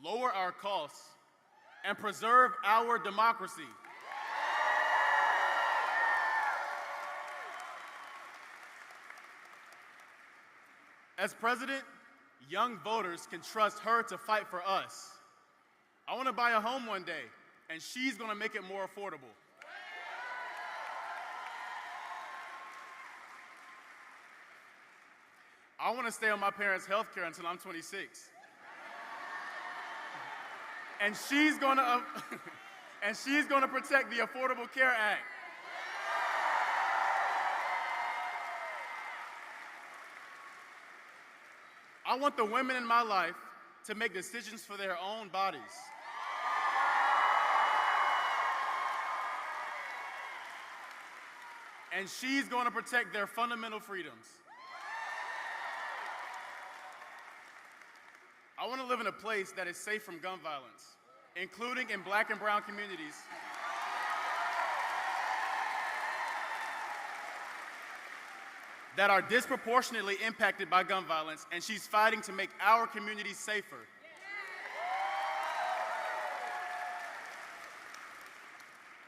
lower our costs, and preserve our democracy. As president, young voters can trust her to fight for us. I want to buy a home one day, and she's going to make it more affordable. I want to stay on my parents' health care until I'm 26. And she's going to protect the Affordable Care Act. I want the women in my life to make decisions for their own bodies. And she's going to protect their fundamental freedoms. I want to live in a place that is safe from gun violence, including in Black and brown communities. That are disproportionately impacted by gun violence, and she's fighting to make our communities safer.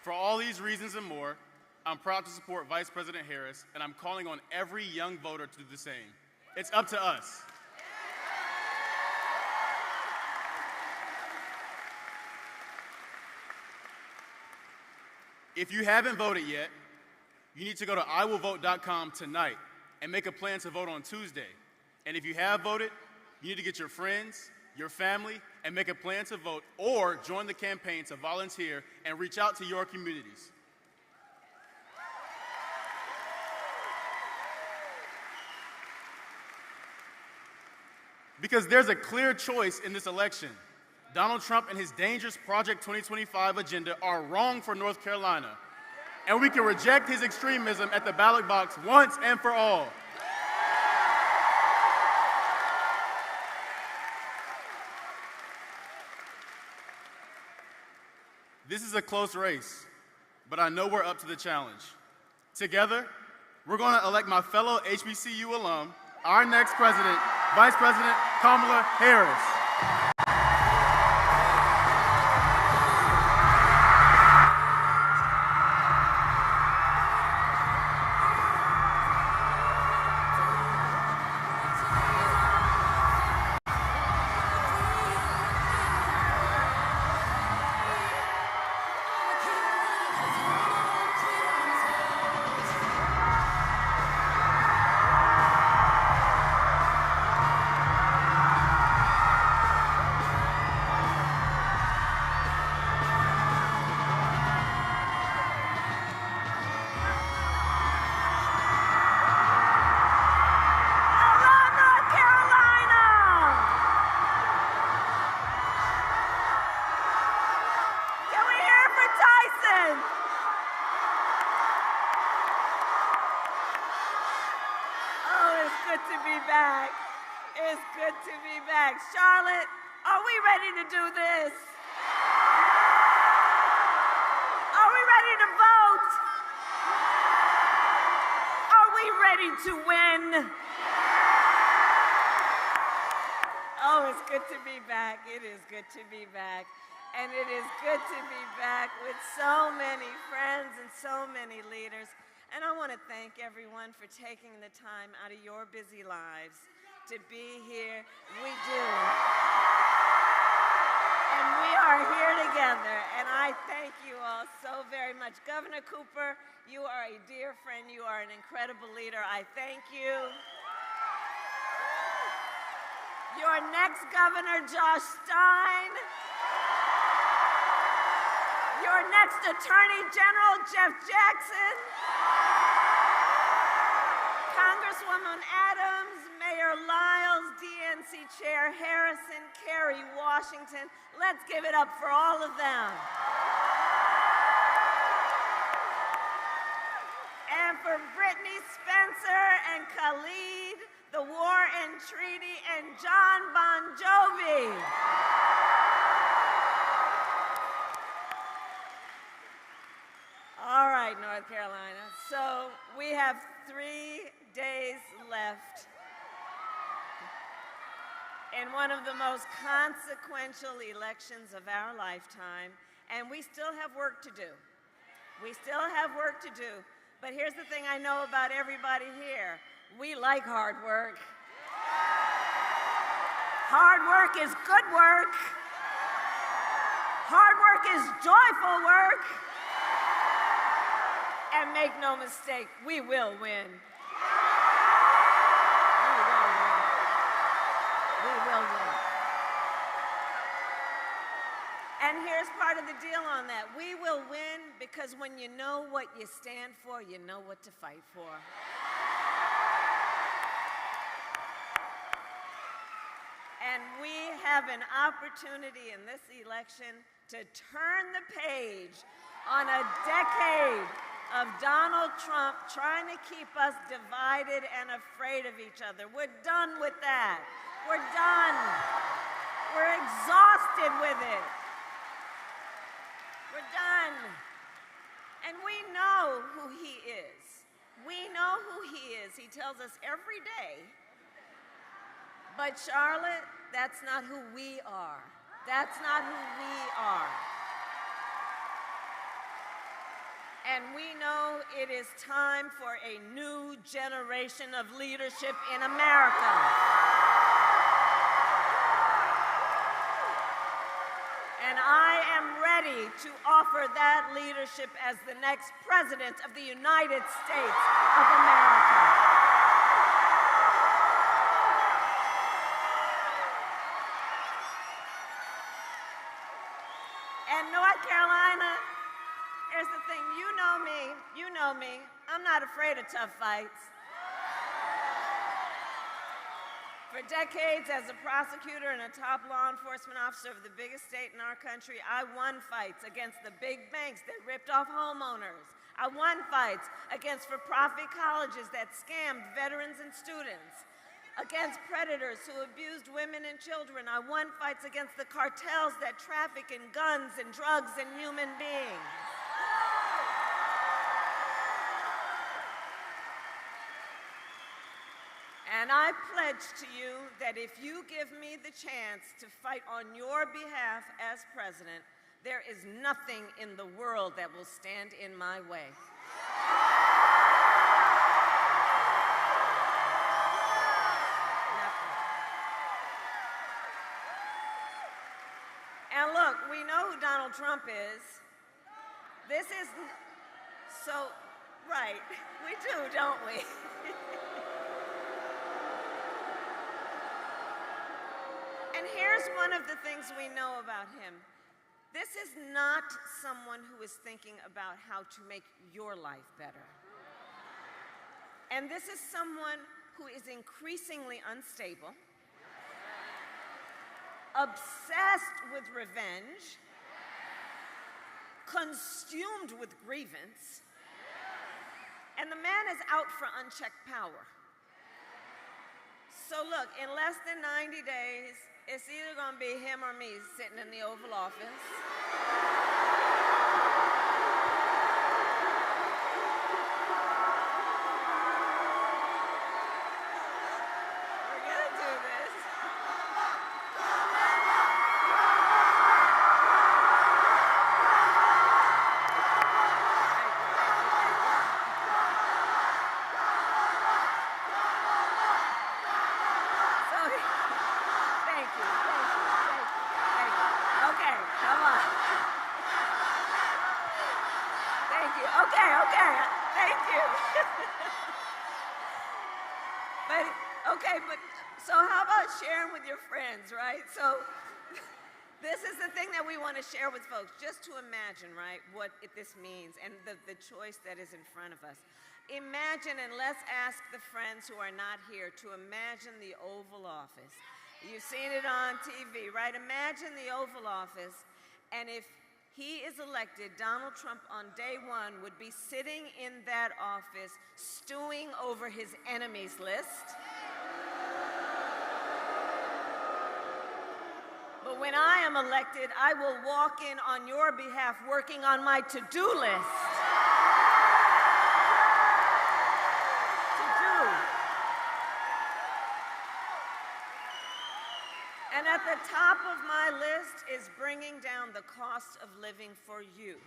For all these reasons and more, I'm proud to support Vice President Harris, and I'm calling on every young voter to do the same. It's up to us. If you haven't voted yet, you need to go to iwillvote.com tonight and make a plan to vote on Tuesday. And if you have voted, you need to get your friends, your family, and make a plan to vote, or join the campaign to volunteer and reach out to your communities. Because there's a clear choice in this election. Donald Trump and his dangerous Project 2025 agenda are wrong for North Carolina. And we can reject his extremism at the ballot box once and for all. This is a close race, but I know we're up to the challenge. Together, we're going to elect my fellow HBCU alum, our next president, Vice President Kamala Harris. It's good to be back. Charlotte, are we ready to do this? Are we ready to vote? Are we ready to win? is good to be back. It is good to be back. And it is good to be back with so many friends and so many leaders. And I want to thank everyone for taking the time out of your busy lives to be here. We do. And we are here together. And I thank you all so very much. Governor Cooper, you are a dear friend. You are an incredible leader. I thank you. Your next governor, Josh Stein. Your next Attorney General, Jeff Jackson. Congresswoman Adams, Mayor Lyles, DNC Chair Harrison, Kerry Washington. Let's give it up for all of them. And for Brittney, Spencer, and Khalid, the War and Treaty, and John Bon Jovi. All right, North Carolina. So we have 3 days left in one of the most consequential elections of our lifetime, and we still have work to do. We still have work to do. But here's the thing I know about everybody here. We like hard work. Hard work is good work. Hard work is joyful work. And make no mistake, we will win. We will win. We will win. And here's part of the deal on that. We will win because when you know what you stand for, you know what to fight for. And we have an opportunity in this election to turn the page on a decade of Donald Trump trying to keep us divided and afraid of each other. We're done with that. We're done. We're exhausted with it. We're done. And we know who he is. We know who he is. He tells us every day. But Charlotte, that's not who we are. That's not who we are. And we know it is time for a new generation of leadership in America. And I am ready to offer that leadership as the next President of the United States of America. And North Carolina, here's the thing, you know me, I'm not afraid of tough fights. For decades as a prosecutor and a top law enforcement officer of the biggest state in our country, I won fights against the big banks that ripped off homeowners. I won fights against for-profit colleges that scammed veterans and students. Against predators who abused women and children. I won fights against the cartels that traffic in guns and drugs and human beings. And I pledge to you that if you give me the chance to fight on your behalf as president, there is nothing in the world that will stand in my way. And look, we know who Donald Trump is. This is, so, right, we do, don't we? And here's one of the things we know about him. This is not someone who is thinking about how to make your life better. And this is someone who is increasingly unstable, obsessed with revenge, consumed with grievance, and the man is out for unchecked power. So look, in less than 90 days, it's either going to be him or me sitting in the Oval Office. We're going to do this. Okay, thank you. but so how about sharing with your friends, right? So this is the thing that we want to share with folks, just to imagine, right, what this means and the choice that is in front of us. Imagine, and let's ask the friends who are not here to imagine the Oval Office. You've seen it on TV, right? Imagine the Oval Office, and if he is elected, Donald Trump on day one would be sitting in that office, stewing over his enemies list. But when I am elected, I will walk in on your behalf working on my to-do list. And at the top of my list is bringing down the cost of living for you.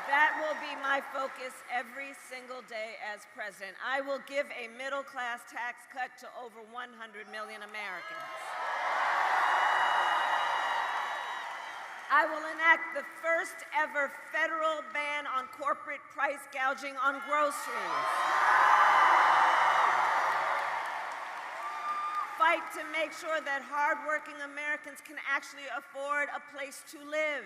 That will be my focus every single day as president. I will give a middle-class tax cut to over 100 million Americans. I will enact the first ever federal ban on corporate price gouging on groceries. Fight to make sure that hardworking Americans can actually afford a place to live.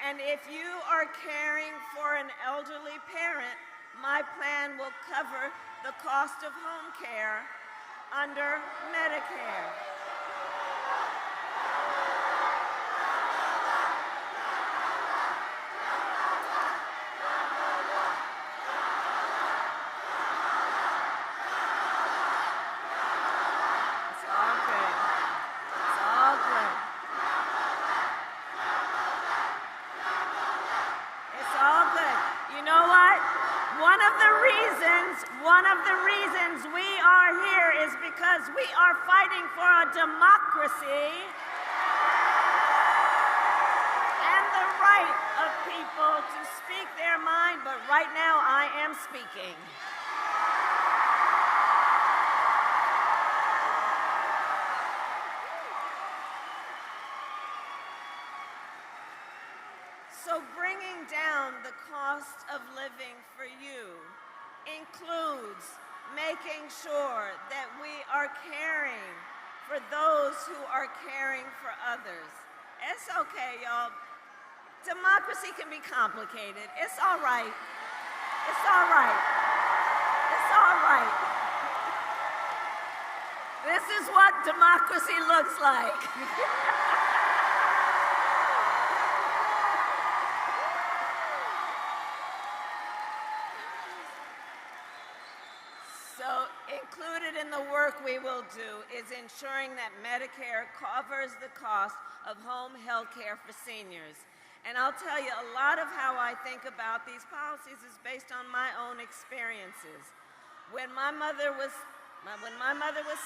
And if you are caring for an elderly parent, my plan will cover the cost of home care under Medicare. One of the reasons we are here is because we are fighting for a democracy and the right of people to speak their mind, but right now I am speaking. So bringing down the cost of living for you includes making sure that we are caring for those who are caring for others. It's okay, y'all. Democracy can be complicated. It's all right. It's all right. It's all right. This is what democracy looks like. Included in the work we will do is ensuring that Medicare covers the cost of home health care for seniors. And I'll tell you, a lot of how I think about these policies is based on my own experiences. When my mother was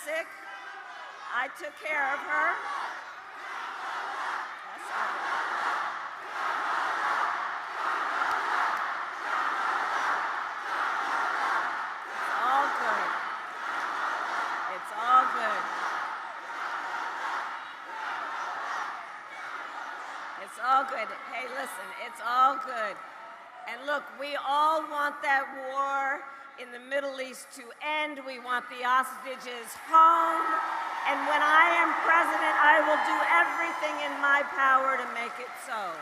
sick, I took care of her. That's all right. It's all good. Hey, listen, it's all good. And look, we all want that war in the Middle East to end. We want the hostages home. And when I am president, I will do everything in my power to make it so.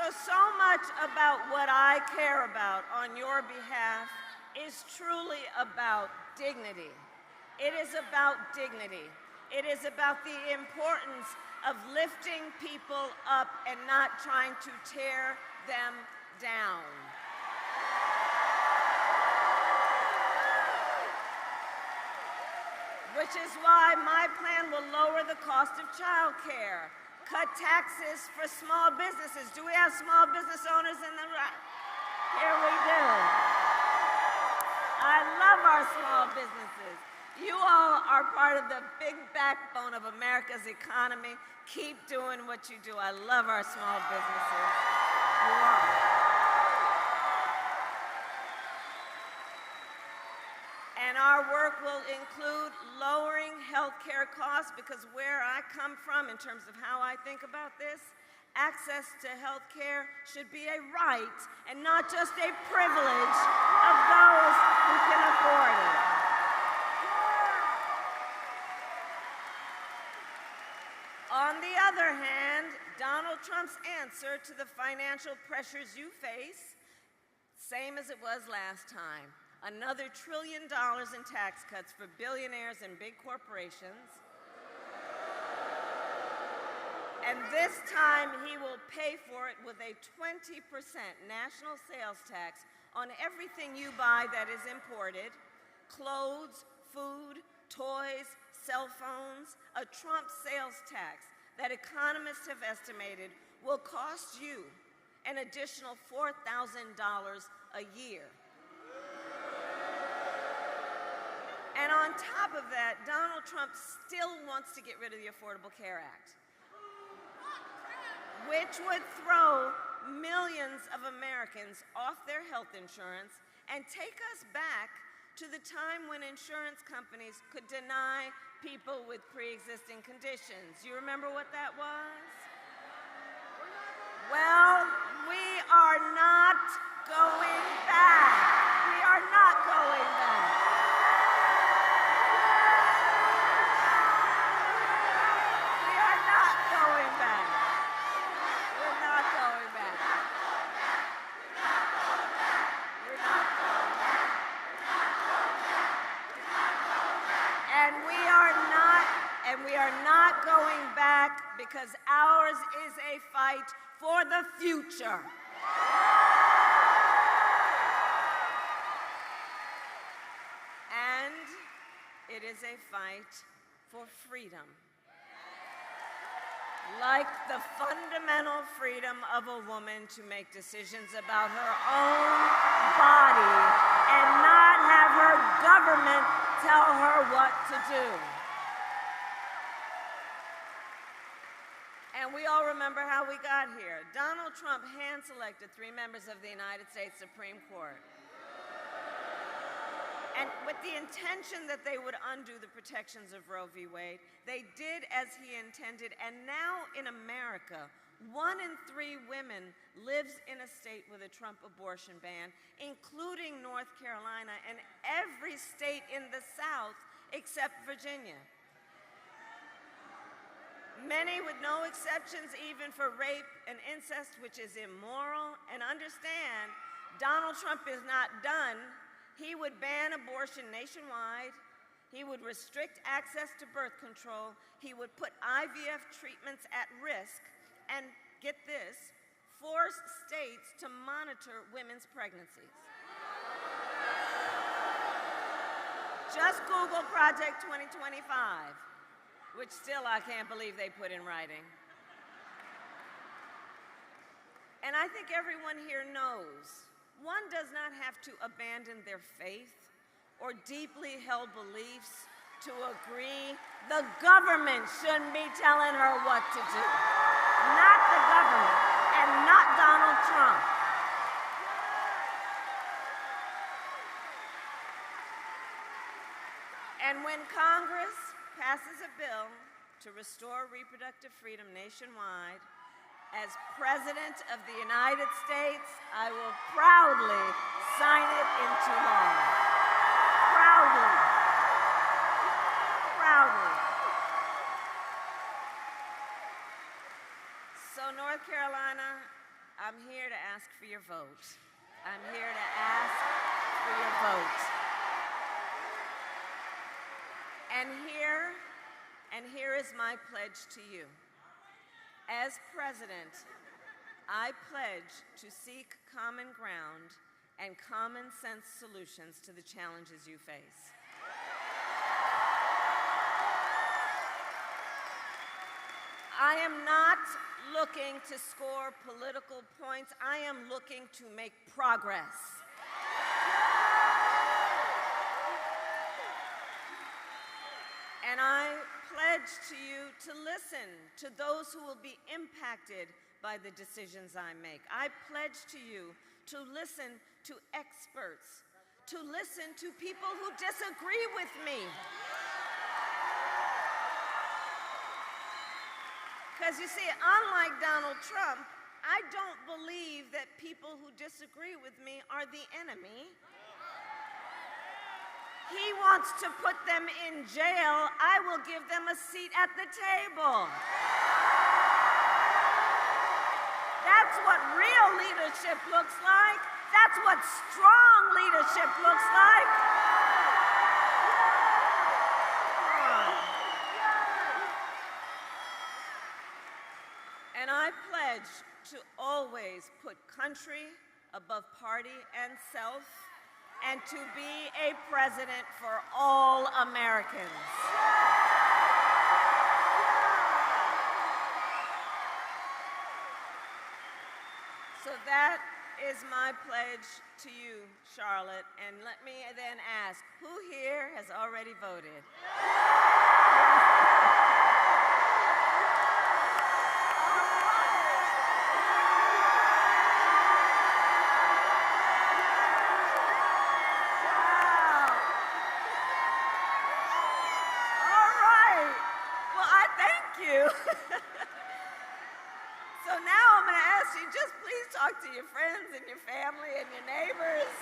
So much about what I care about on your behalf is truly about dignity. It is about dignity. It is about the importance of lifting people up and not trying to tear them down. Which is why my plan will lower the cost of child care, cut taxes for small businesses. Do we have small business owners in the room? Here we do. I love our small businesses. You all are part of the big backbone of America's economy. Keep doing what you do. I love our small businesses. You are. And our work will include lowering health care costs, because where I come from in terms of how I think about this, access to health care should be a right and not just a privilege of those who can afford it. On the other hand, Donald Trump's answer to the financial pressures you face, same as it was last time. Another $1 trillion in tax cuts for billionaires and big corporations. And this time he will pay for it with a 20% national sales tax on everything you buy that is imported: clothes, food, toys, cell phones. A Trump sales tax that economists have estimated will cost you an additional $4,000 a year. And on top of that, Donald Trump still wants to get rid of the Affordable Care Act, which would throw millions of Americans off their health insurance and take us back to the time when insurance companies could deny people with pre-existing conditions. You remember what that was? Well, we are not going back. We are not going back. Because ours is a fight for the future. And it is a fight for freedom. Like the fundamental freedom of a woman to make decisions about her own body and not have her government tell her what to do. And we all remember how we got here. Donald Trump hand-selected 3 members of the United States Supreme Court. And with the intention that they would undo the protections of Roe v. Wade, they did as he intended. And now in America, 1 in 3 women lives in a state with a Trump abortion ban, including North Carolina and every state in the South except Virginia. Many with no exceptions, even for rape and incest, which is immoral. And understand, Donald Trump is not done. He would ban abortion nationwide. He would restrict access to birth control. He would put IVF treatments at risk. And get this, force states to monitor women's pregnancies. Just Google Project 2025. Which still I can't believe they put in writing. And I think everyone here knows one does not have to abandon their faith or deeply held beliefs to agree the government shouldn't be telling her what to do. Not the government, and not Donald Trump. And when Congress passes a bill to restore reproductive freedom nationwide, as President of the United States, I will proudly sign it into law. Proudly. Proudly. So North Carolina, I'm here to ask for your vote. I'm here to ask for your vote. And here is my pledge to you. As president, I pledge to seek common ground and common sense solutions to the challenges you face. I am not looking to score political points. I am looking to make progress. And I pledge to you to listen to those who will be impacted by the decisions I make. I pledge to you to listen to experts, to listen to people who disagree with me. Because you see, unlike Donald Trump, I don't believe that people who disagree with me are the enemy. He wants to put them in jail. I will give them a seat at the table. That's what real leadership looks like. That's what strong leadership looks like. And I pledge to always put country above party and self, and to be a president for all Americans. So that is my pledge to you, Charlotte. And let me then ask, who here has already voted? So now I'm going to ask you, just please talk to your friends and your family and your neighbors.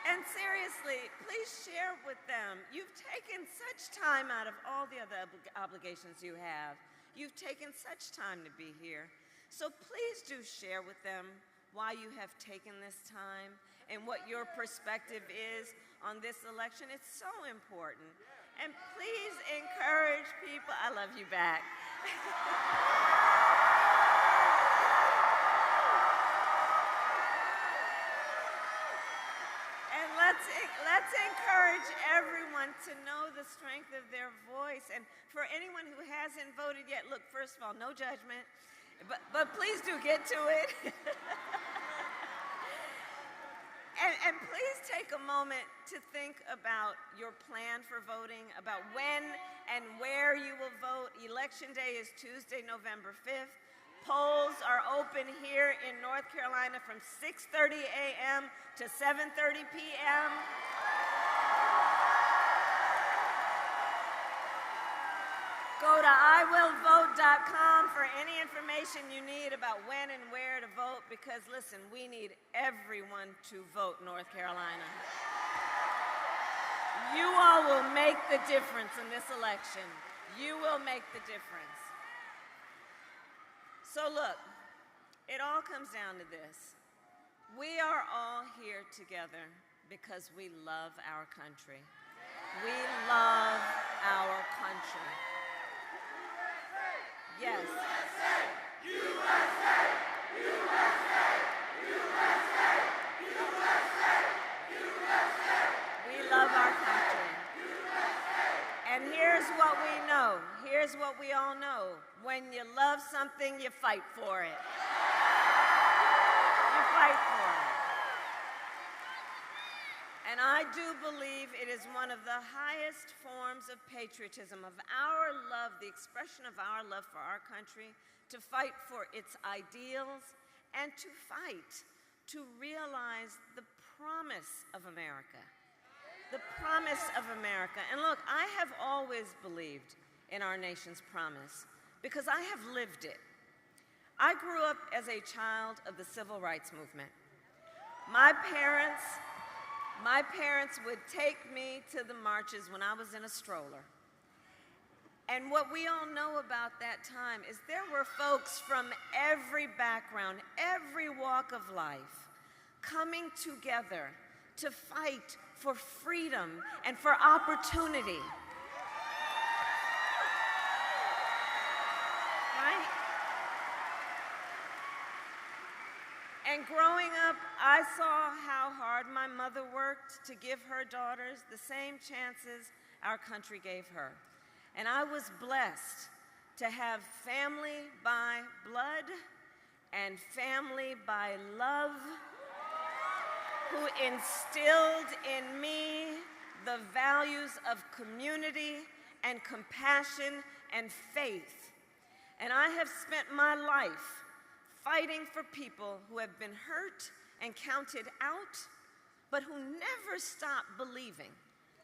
And seriously, please share with them. You've taken such time out of all the other obligations you have. You've taken such time to be here. So please do share with them why you have taken this time and what your perspective is on this election. It's so important. And please encourage people. I love you back. And let's encourage everyone to know the strength of their voice. And for anyone who hasn't voted yet, look, first of all, no judgment, but please do get to it. And please take a moment to think about your plan for voting, about when and where you will vote. Election day is Tuesday, November 5th. Polls are open here in North Carolina from 6:30 a.m. to 7:30 p.m. Go to iwillvote.com for any information you need about when and where to vote, because listen, we need everyone to vote, North Carolina. You all will make the difference in this election. You will make the difference. So look, it all comes down to this. We are all here together because we love our country. We love our country. Yes. USA! USA! USA! USA! USA! USA! We love our country. USA! And here's what we know. Here's what we all know. When you love something, you fight for it. You fight for it. And I do believe it is one of the highest forms of patriotism, of our love, the expression of our love for our country, to fight for its ideals and to fight to realize the promise of America. The promise of America. And look, I have always believed in our nation's promise because I have lived it. I grew up as a child of the civil rights movement. My parents would take me to the marches when I was in a stroller. And what we all know about that time is there were folks from every background, every walk of life, coming together to fight for freedom and for opportunity. Right? And growing up, I saw how hard my mother worked to give her daughters the same chances our country gave her. And I was blessed to have family by blood and family by love who instilled in me the values of community and compassion and faith. And I have spent my life fighting for people who have been hurt and counted out, but who never stop believing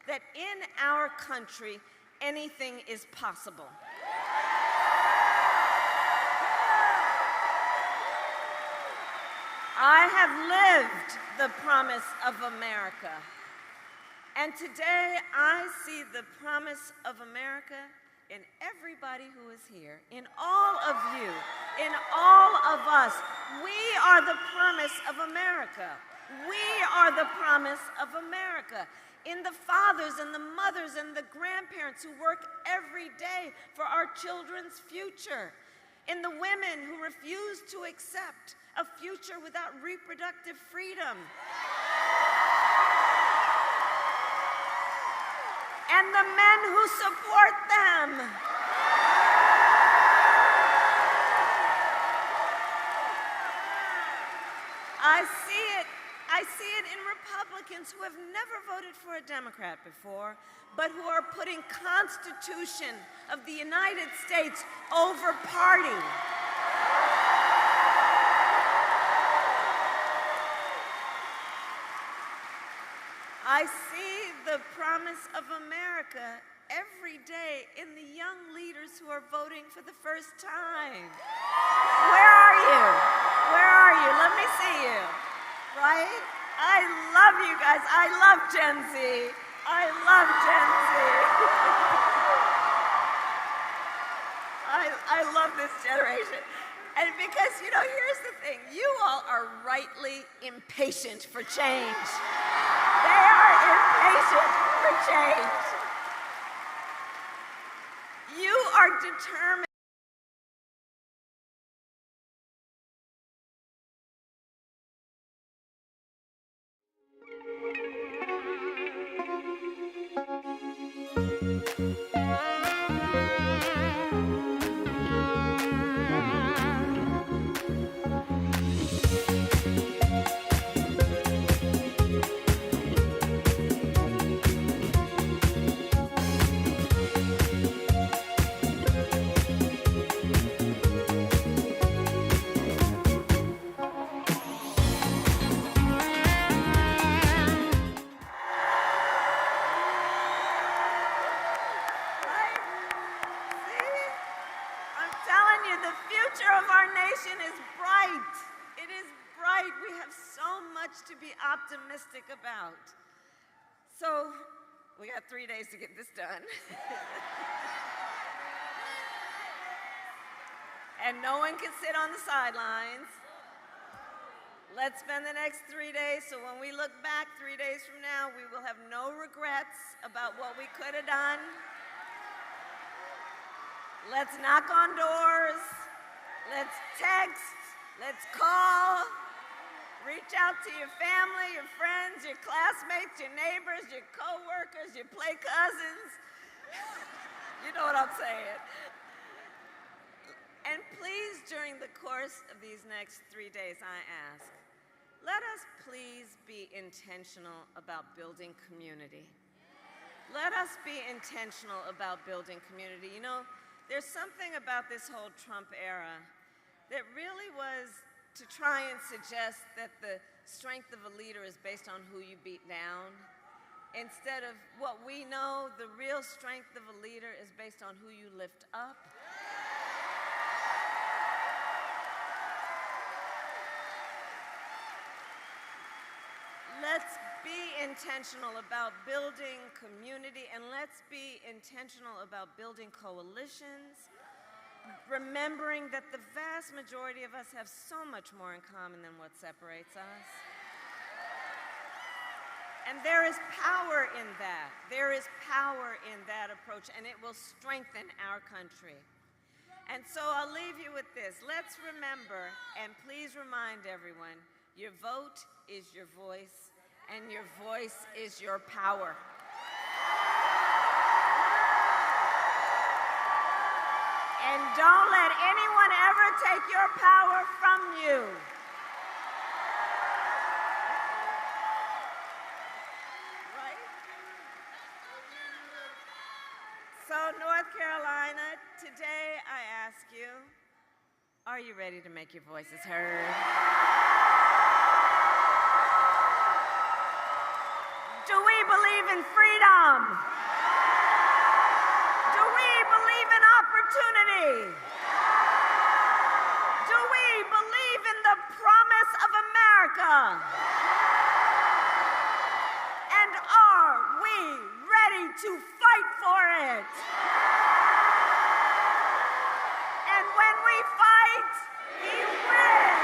that in our country, anything is possible. I have lived the promise of America. And today I see the promise of America in everybody who is here, in all of you, in all of us. We are the promise of America. We are the promise of America. In the fathers and the mothers and the grandparents who work every day for our children's future. In the women who refuse to accept a future without reproductive freedom. And the men who support them. I see it in Republicans who have never voted for a Democrat before, but who are putting Constitution of the United States over party. I see the promise of America every day in the young leaders who are voting for the first time. Where are you? Where are you? Let me see you. Right? I love you guys. I love Gen Z. I love Gen Z. I love this generation. And because, you know, here's the thing. You all are rightly impatient for change. They are impatient for change. You are determined. To be optimistic about. So, we got 3 days to get this done. And no one can sit on the sidelines. Let's spend the next 3 days so when we look back 3 days from now, we will have no regrets about what we could have done. Let's knock on doors. Let's text. Let's call. Reach out to your family, your friends, your classmates, your neighbors, your co-workers, your play cousins. You know what I'm saying. And please, during the course of these next 3 days, I ask, let us please be intentional about building community. Let us be intentional about building community. You know, there's something about this whole Trump era that really was to try and suggest that the strength of a leader is based on who you beat down, instead of what we know, the real strength of a leader is based on who you lift up. Let's be intentional about building community, and let's be intentional about building coalitions, remembering that the vast majority of us have so much more in common than what separates us. And there is power in that. There is power in that approach, and it will strengthen our country. And so I'll leave you with this. Let's remember, and please remind everyone, your vote is your voice, and your voice is your power. And don't let anyone ever take your power from you. Right? So, North Carolina, today I ask you, are you ready to make your voices heard? believe in freedom? Do we believe in opportunity? Do we believe in the promise of America? And are we ready to fight for it? And when we fight, we win.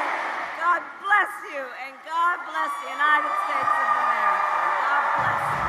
God bless you, and God bless the United States of America. God bless you.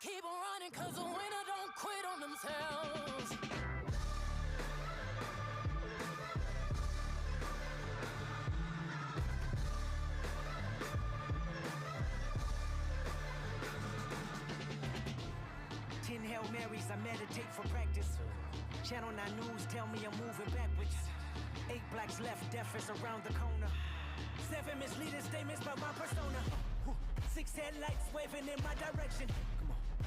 Keep on running, cause the winner don't quit on themselves. Hail Marys, I meditate for practice. Channel 9 News tell me I'm moving backwards. 8 blacks left, death is around the corner. 7 misleading statements about my persona. 6 headlights waving in my direction.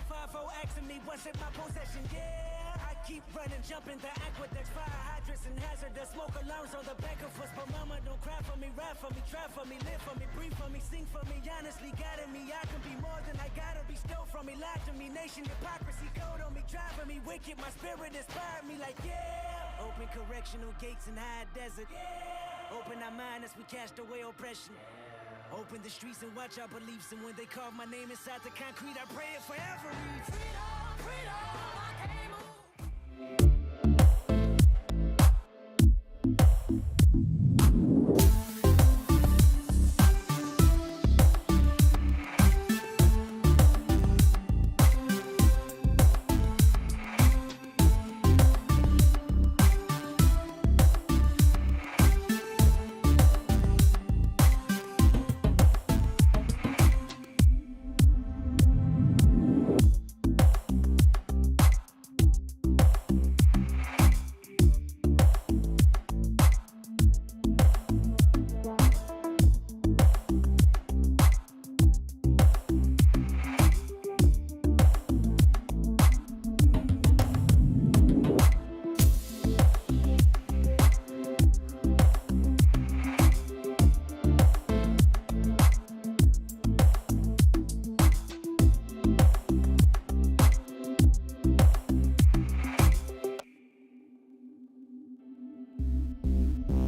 5-0 asking me what's in my possession. Yeah, I keep running, jumping the aqueducts, fire hydrants and hazardous smoke alarms on the back of us. But mama, don't cry for me, ride for me, try for me, live for me, breathe for me, sing for me. Honestly, guiding me, I can be more than I gotta be. Stole from me, lied to me, nation hypocrisy, code on me, driving me wicked. My spirit inspired me like yeah. Open correctional gates in high desert. Yeah. Open our mind as we cast away oppression. Yeah. Open the streets and watch our beliefs. And when they carve my name inside the concrete, I pray it forever reads freedom, freedom, I can't move.